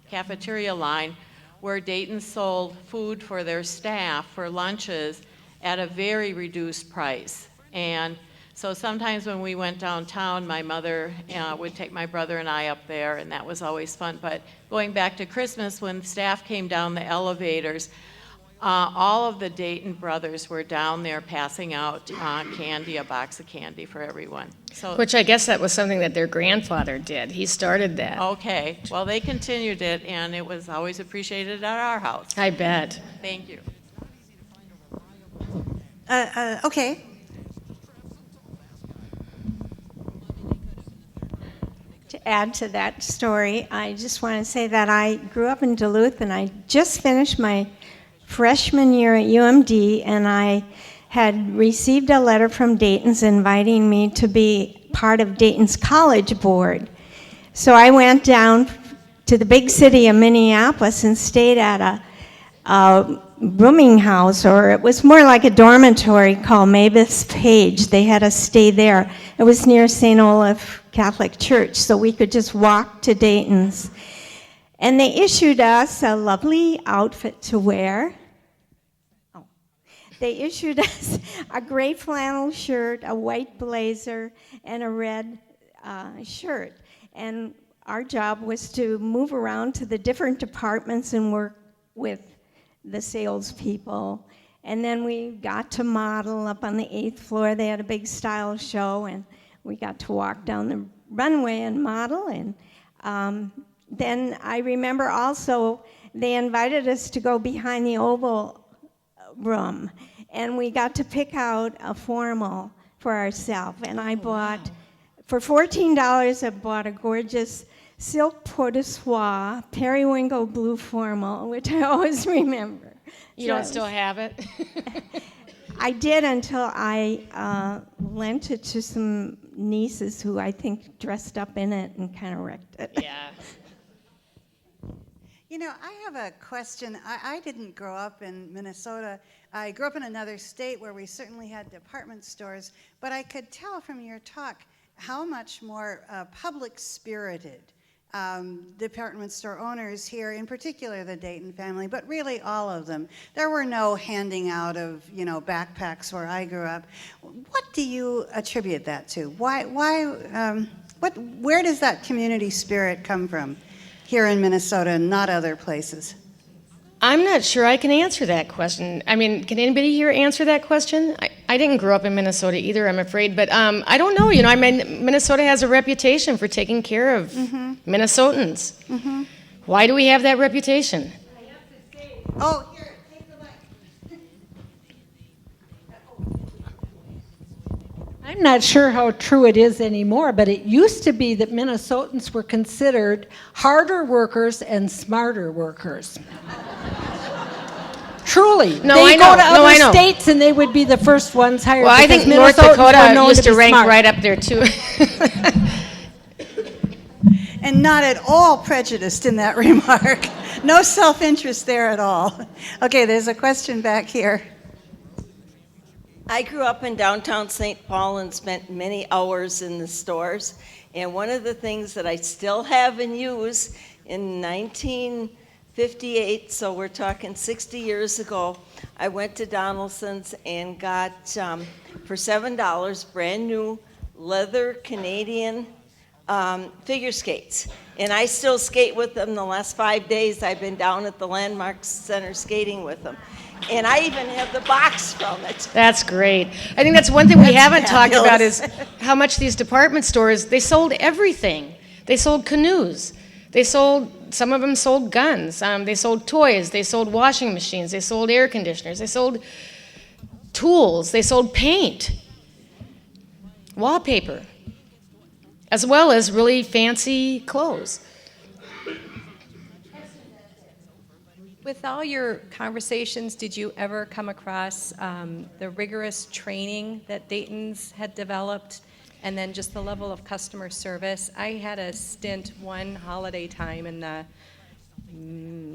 cafeteria line, where Dayton sold food for their staff for lunches at a very reduced price. And so sometimes when we went downtown, my mother would take my brother and I up there, and that was always fun. But going back to Christmas, when staff came down the elevators, all of the Dayton brothers were down there passing out candy, a box of candy for everyone. So, which I guess that was something that their grandfather did. He started that. Okay. Well, they continued it, and it was always appreciated at our house. I bet. Thank you. Okay. To add to that story, I just want to say that I grew up in Duluth, and I just finished my freshman year at UMD, and I had received a letter from Dayton's inviting me to be part of Dayton's College Board. So I went down to the big city of Minneapolis and stayed at rooming house, or it was more like a dormitory called Mavis Page. They had us stay there. It was near St. Olaf Catholic Church, so we could just walk to Dayton's. And they issued us a lovely outfit to wear. They issued us a gray flannel shirt, a white blazer, and a red shirt. And our job was to move around to the different departments and work with the salespeople. And then we got to model up on the 8th floor. They had a big style show, and we got to walk down the runway and model. And then I remember also they invited us to go behind the Oval Room, and we got to pick out a formal for ourselves. And I bought, for $14, I bought a gorgeous silk pot de soie, periwinkle blue formal, which I always remember. You don't still have it? I did until I lent it to some nieces who I think dressed up in it and kind of wrecked it. Yeah. You know, I have a question. I didn't grow up in Minnesota. I grew up in another state where we certainly had department stores, but I could tell from your talk how much more public-spirited department store owners here, in particular the Dayton family, but really all of them. There were no handing out of, backpacks where I grew up. What do you attribute that to? Where does that community spirit come from here in Minnesota and not other places? I'm not sure I can answer that question. I mean, can anybody here answer that question? I didn't grow up in Minnesota either, I'm afraid, but I don't know. I mean, Minnesota has a reputation for taking care of Minnesotans. Mm-hmm. Why do we have that reputation? Oh, here, take the mic. I'm not sure how true it is anymore, but it used to be that Minnesotans were considered harder workers and smarter workers. Truly. No, they I know. go to No, other I know. states and they would be the first ones hired. Well, I because think North Minnesotans were Dakota known used to be rank smart. right up there, too. And not at all prejudiced in that remark. No self-interest there at all. Okay, there's a question back here. I grew up in downtown St. Paul and spent many hours in the stores. And one of the things that I still have and use in 1958, so we're talking 60 years ago, I went to Donaldson's and got, for $7, brand new leather Canadian figure skates. And I still skate with them. The last 5 days I've been down at the Landmark Center skating with them. And I even have the box from it. That's great. I think that's one thing we haven't talked about fabulous. is how much these department stores, they sold everything. They sold canoes. Some of them sold guns. They sold toys. They sold washing machines. They sold air conditioners. They sold tools. They sold paint, wallpaper, as well as really fancy clothes. With all your conversations, did you ever come across the rigorous training that Dayton's had developed, and then just the level of customer service? I had a stint one holiday time in the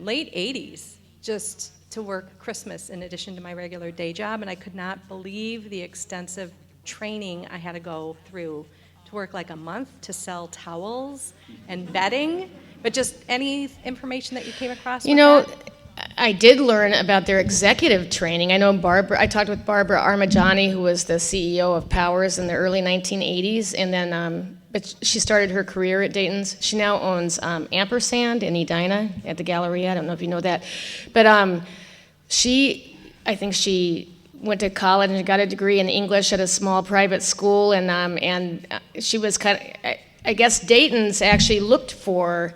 late 80s just to work Christmas in addition to my regular day job, and I could not believe the extensive training I had to go through to work like a month to sell towels and bedding. But just any information that you came across? I did learn about their executive training. I know I talked with Barbara Armajani, who was the CEO of Powers in the early 1980s, and then but she started her career at Dayton's. She now owns Ampersand in Edina at the Galleria. I don't know if you know that. But I think she went to college and got a degree in English at a small private school, and she was I guess Dayton's actually looked for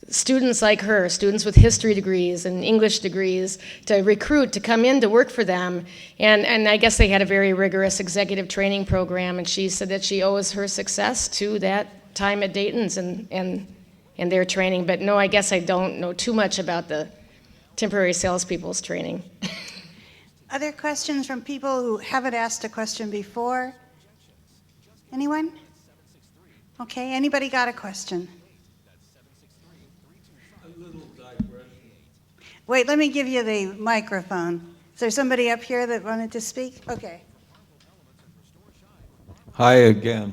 students like her, students with history degrees and English degrees, to recruit to come in to work for them. And I guess they had a very rigorous executive training program, and she said that she owes her success to that time at Dayton's and their training. But no, I guess I don't know too much about the temporary salespeople's training. Other questions from people who haven't asked a question before? Anyone? Okay, anybody got a question? Wait, let me give you the microphone. Is there somebody up here that wanted to speak? Okay. Hi again.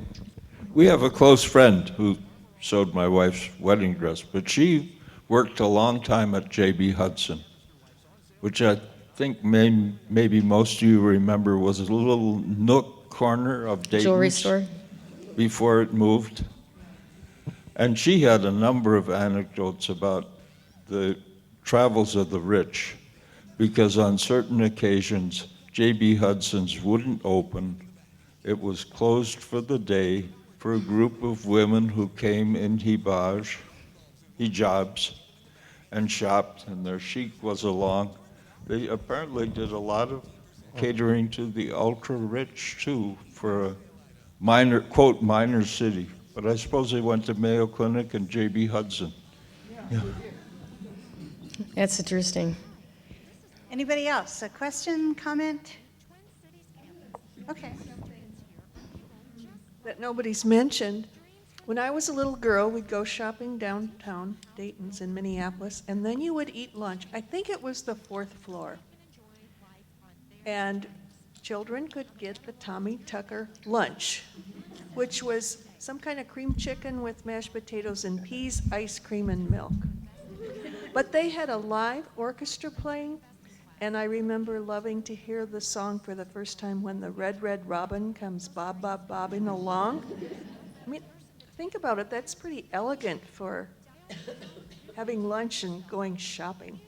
We have a close friend who sewed my wife's wedding dress, but she worked a long time at J.B. Hudson, which I think maybe most of you remember was a little nook corner of Dayton. Jewelry store. Before it moved. And she had a number of anecdotes about the travels of the rich, because on certain occasions, J.B. Hudson's wouldn't open. It was closed for the day for a group of women who came in hijabs, and shopped, and their chic was along. They apparently did a lot of catering to the ultra-rich, too, for a minor, quote, minor city. But I suppose they went to Mayo Clinic and J.B. Hudson. Yeah. That's interesting. Anybody else? A question, comment? Okay. That nobody's mentioned. When I was a little girl, we'd go shopping downtown, Dayton's in Minneapolis, and then you would eat lunch. I think it was the 4th floor. And children could get the Tommy Tucker lunch, which was some kind of cream chicken with mashed potatoes and peas, ice cream, and milk. But they had a live orchestra playing, and I remember loving to hear the song for the first time, When the Red, Red Robin Comes Bob, Bob, Bobbing Along. I mean, think about it, that's pretty elegant for having lunch and going shopping.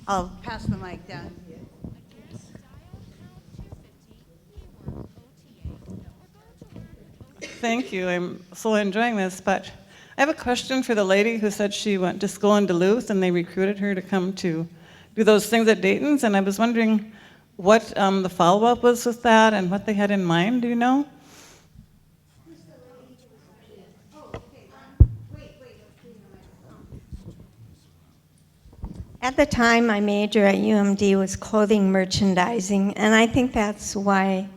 I'll pass the mic down. Thank you. I'm so enjoying this, but I have a question for the lady who said she went to school in Duluth and they recruited her to come to do those things at Dayton's, and I was wondering what the follow-up was with that and what they had in mind. Do you know? At the time, my major at UMD was clothing merchandising, and I think that's why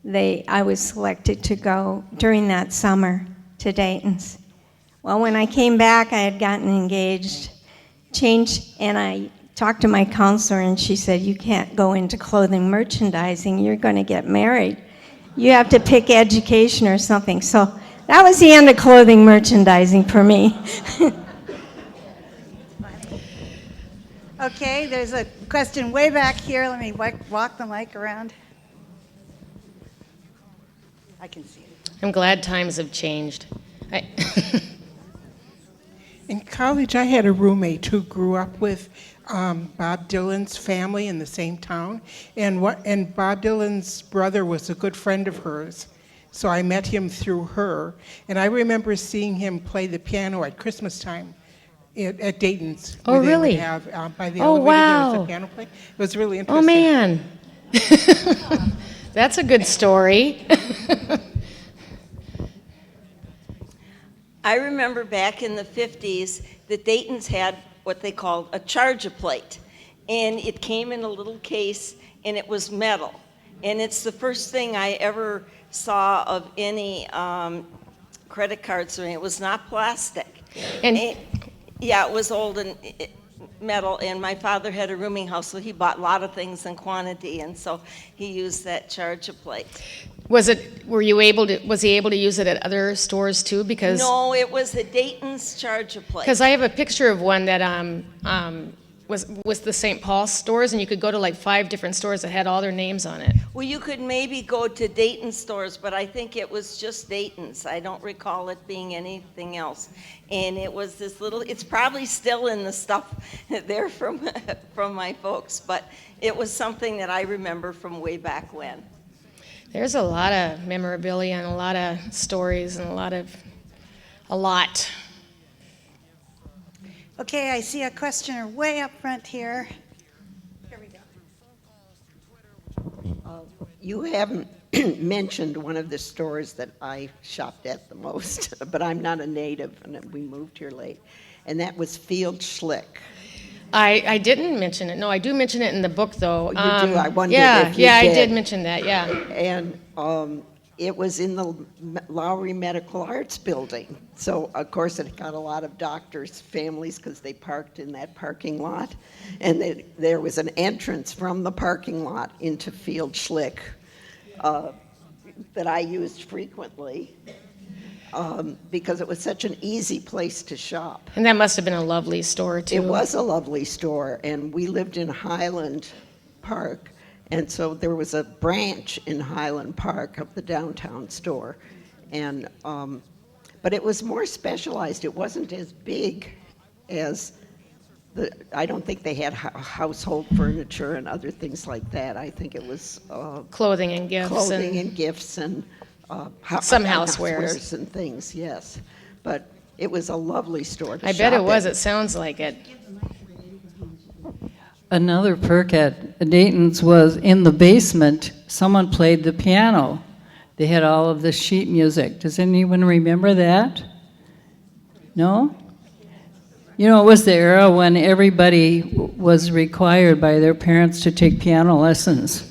I was selected to go during that summer to Dayton's. Well, when I came back, I had gotten engaged, changed, and I talked to my counselor, and she said, "You can't go into clothing merchandising. You're going to get married. You have to pick education or something." So that was the end of clothing merchandising for me. Okay, there's a question way back here. Let me walk the mic around. I can see it. I'm glad times have changed. In college, I had a roommate who grew up with Bob Dylan's family in the same town, and Bob Dylan's brother was a good friend of hers. So I met him through her, and I remember seeing him play the piano at Christmas time at Dayton's. Oh, really? They would have, by the Oh, elevator, wow. there was a piano play. It was really interesting. Oh, man. That's a good story. I remember back in the 50s that Dayton's had what they called a charge-a-plate. And it came in a little case, and it was metal. And it's the first thing I ever saw of any credit cards, or it was not plastic. Yeah, it was old and metal, and my father had a rooming house, so he bought a lot of things in quantity, and so he used that charge-a-plate. Was he able to use it at other stores too? Because no, it was a Dayton's charge-a-plate. Because I have a picture of one that was the St. Paul stores, and you could go to like 5 different stores that had all their names on it. Well, you could maybe go to Dayton stores, but I think it was just Dayton's. I don't recall it being anything else. And it was this little, it's probably still in the stuff there from my folks, but it was something that I remember from way back when. There's a lot of memorabilia and a lot of stories and a lot. Okay, I see a questioner way up front here. Here we go. You haven't mentioned one of the stores that I shopped at the most, but I'm not a native, and we moved here late, and that was Field Schlick. I didn't mention it. No, I do mention it in the book, though. You do? I wondered yeah, if you yeah, did. I did mention that, yeah. And It was in the Lowry Medical Arts Building. So, of course, it got a lot of doctors' families because they parked in that parking lot. And there was an entrance from the parking lot into Field Schlick that I used frequently because it was such an easy place to shop. And that must have been a lovely store, too. It was a lovely store, and we lived in Highland Park. And so there was a branch in Highland Park of the downtown store. And, but it was more specialized. It wasn't as big as I don't think they had household furniture and other things like that. I think it was clothing and gifts. Clothing and gifts and some housewares and things, yes. But it was a lovely store to I shop bet it was. in. It sounds like it. Another perk at Dayton's was in the basement, someone played the piano. They had all of the sheet music. Does anyone remember that? No? You know, it was the era when everybody was required by their parents to take piano lessons.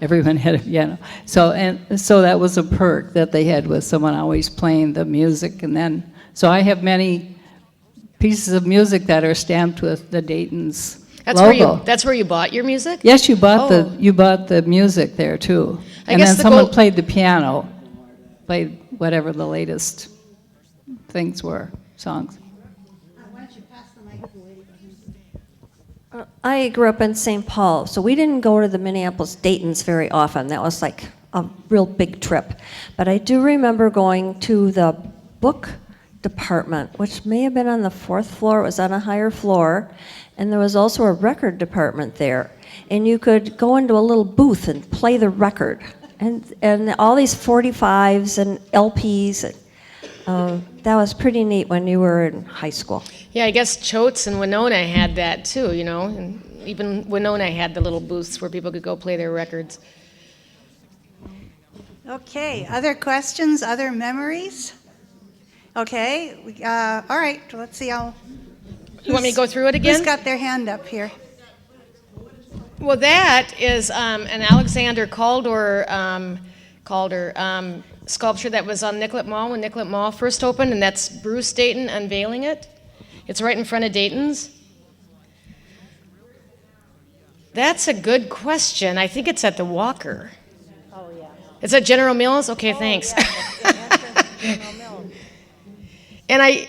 Everyone had a piano. So that was a perk that they had, with someone always playing the music. And then, so I have many pieces of music that are stamped with the Dayton's logo. That's where you bought your music? Yes, you bought the music there too. And guess then the someone gold- played the piano, played whatever the latest things were, songs. I grew up in St. Paul, so we didn't go to the Minneapolis Daytons very often. That was like a real big trip. But I do remember going to the book department, which may have been on the 4th floor. It was on a higher floor. And there was also a record department there. And you could go into a little booth and play the record. And all these 45s and LPs. That was pretty neat when you were in high school. Yeah, I guess Choates and Winona had that too, you know. And even Winona had the little booths where people could go play their records. Okay, other questions, other memories? Okay, all right, let's see how. You want me to go through it again? Who's got their hand up here? Well, that is an Alexander Calder sculpture that was on Nicollet Mall when Nicollet Mall first opened, and that's Bruce Dayton unveiling it. It's right in front of Dayton's. That's a good question. I think it's at the Walker. Oh, yeah. It's at General Mills? Okay, thanks. And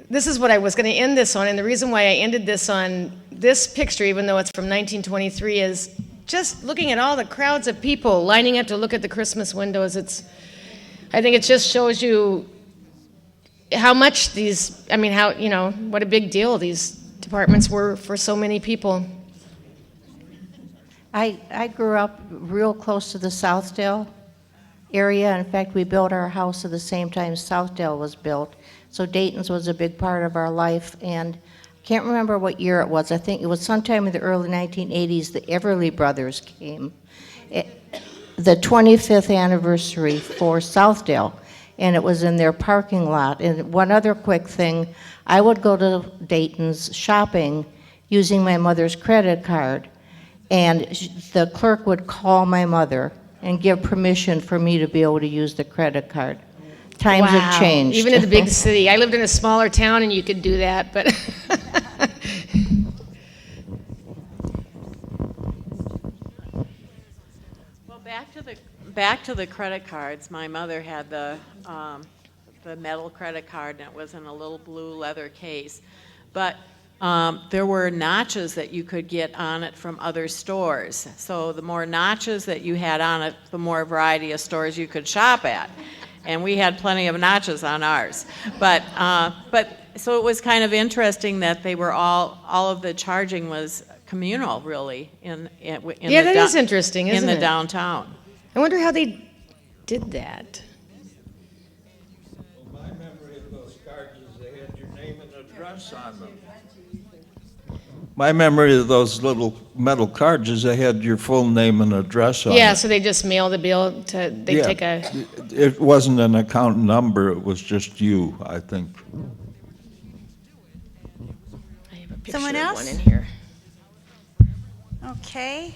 this is what I was going to end this on, and the reason why I ended this on this picture, even though it's from 1923, is just looking at all the crowds of people lining up to look at the Christmas windows. I think it just shows you how much what a big deal these departments were for so many people. I grew up real close to the Southdale area. In fact, we built our house at the same time Southdale was built. So Dayton's was a big part of our life, and I can't remember what year it was. I think it was sometime in the early 1980s the Everly Brothers came. The 25th anniversary for Southdale, and it was in their parking lot. And one other quick thing, I would go to Dayton's shopping using my mother's credit card, and the clerk would call my mother and give permission for me to be able to use the credit card. Times have changed. Even in the big city. I lived in a smaller town and you could do that, but Well, back to the credit cards. My mother had the metal credit card, and it was in a little blue leather case. But there were notches that you could get on it from other stores. So the more notches that you had on it, the more variety of stores you could shop at. And we had plenty of notches on ours. But so it was kind of interesting that they were all of the charging was communal, really, in that is interesting, isn't it? In the downtown. I wonder how they did that. My memory of those cards is they had your name and address on them. My memory of those little metal cards is they had your full name and address on Yeah, it. so they just mail the bill take a... It wasn't an account number, it was just you, I think. I have a picture Someone of else? one in here. Okay.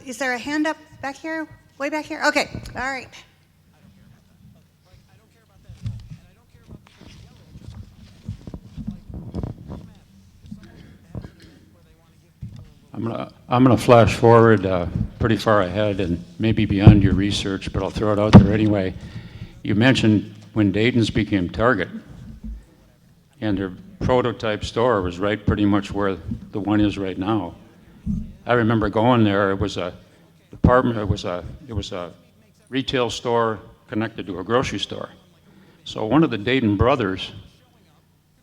Is there a hand up back here? way back here? Okay, all right. I'm gonna flash forward pretty far ahead and maybe beyond your research, but I'll throw it out there anyway. You mentioned when Dayton's became Target, and their prototype store was right pretty much where the one is right now. I remember going there. It was a department. It was a retail store connected to a grocery store. So one of the Dayton brothers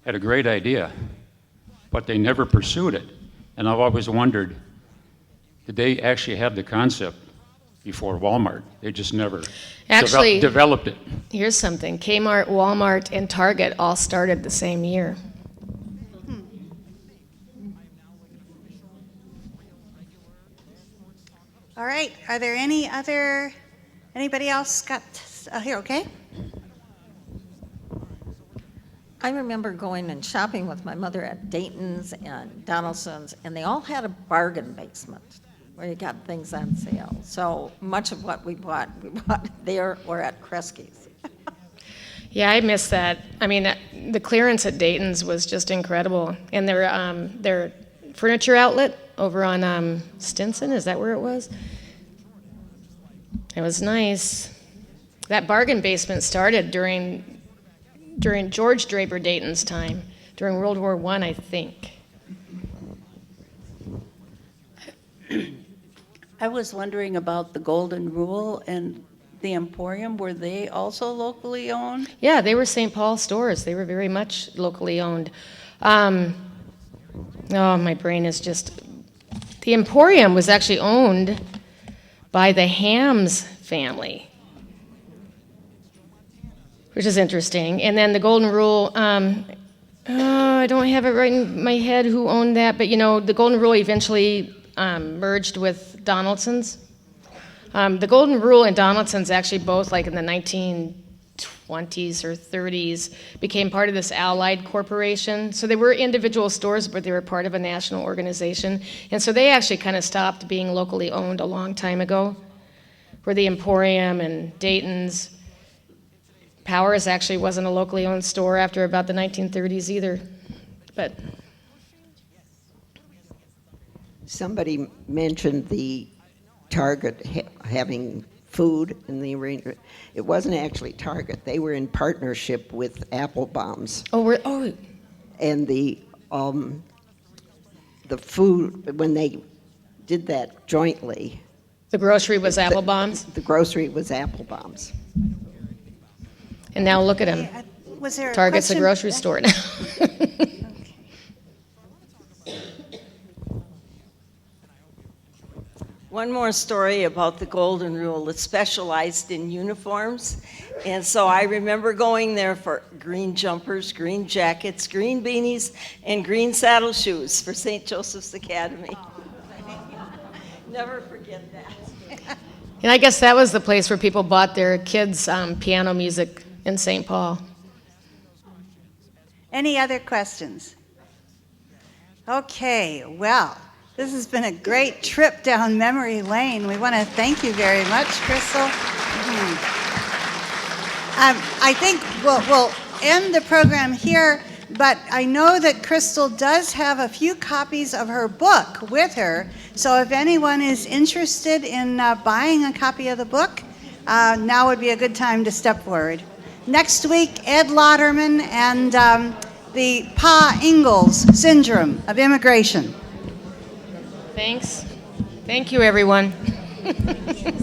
had a great idea, but they never pursued it. And I've always wondered, did they actually have the concept before Walmart? They just never Actually, developed it. Here's something. Kmart, Walmart, and Target all started the same year. All right, are there anybody else got, here, okay? I remember going and shopping with my mother at Dayton's and Donaldson's, and they all had a bargain basement where you got things on sale. So much of what we bought there or at Kresge's. Yeah, I miss that. I mean, the clearance at Dayton's was just incredible. And their furniture outlet over on Stinson, is that where it was? It was nice. That bargain basement started during George Draper Dayton's time, during World War I, I think. I was wondering about the Golden Rule and the Emporium. Were they also locally owned? Yeah, they were St. Paul stores. They were very much locally owned. Oh, my brain is just... The Emporium was actually owned by the Hams family, which is interesting. And then the Golden Rule, I don't have it right in my head who owned that, but the Golden Rule eventually merged with Donaldson's. The Golden Rule and Donaldson's actually both, like in the 1920s or 30s, became part of this allied corporation. So they were individual stores, but they were part of a national organization. And so they actually kind of stopped being locally owned a long time ago, where the Emporium and Dayton's. Powers actually wasn't a locally owned store after about the 1930s either, but. Somebody mentioned the Target having food in the arena. It wasn't actually Target. They were in partnership with Applebaum's. Oh. And the food, when they did that jointly. The grocery was Applebaum's? The grocery was Applebaum's. And now look at him. Was there Target's a grocery store now. One more story about the Golden Rule. It specialized in uniforms. And so I remember going there for green jumpers, green jackets, green beanies, and green saddle shoes for St. Joseph's Academy. Never forget that. And I guess that was the place where people bought their kids' piano music in St. Paul. Any other questions? Okay, well, this has been a great trip down memory lane. We want to thank you very much, Kristal. I think we'll end the program here, but I know that Kristal does have a few copies of her book with her, so if anyone is interested in buying a copy of the book, now would be a good time to step forward. Next week, Ed Lauderman and the Pa-Ingalls syndrome of immigration. Thanks. Thank you, everyone.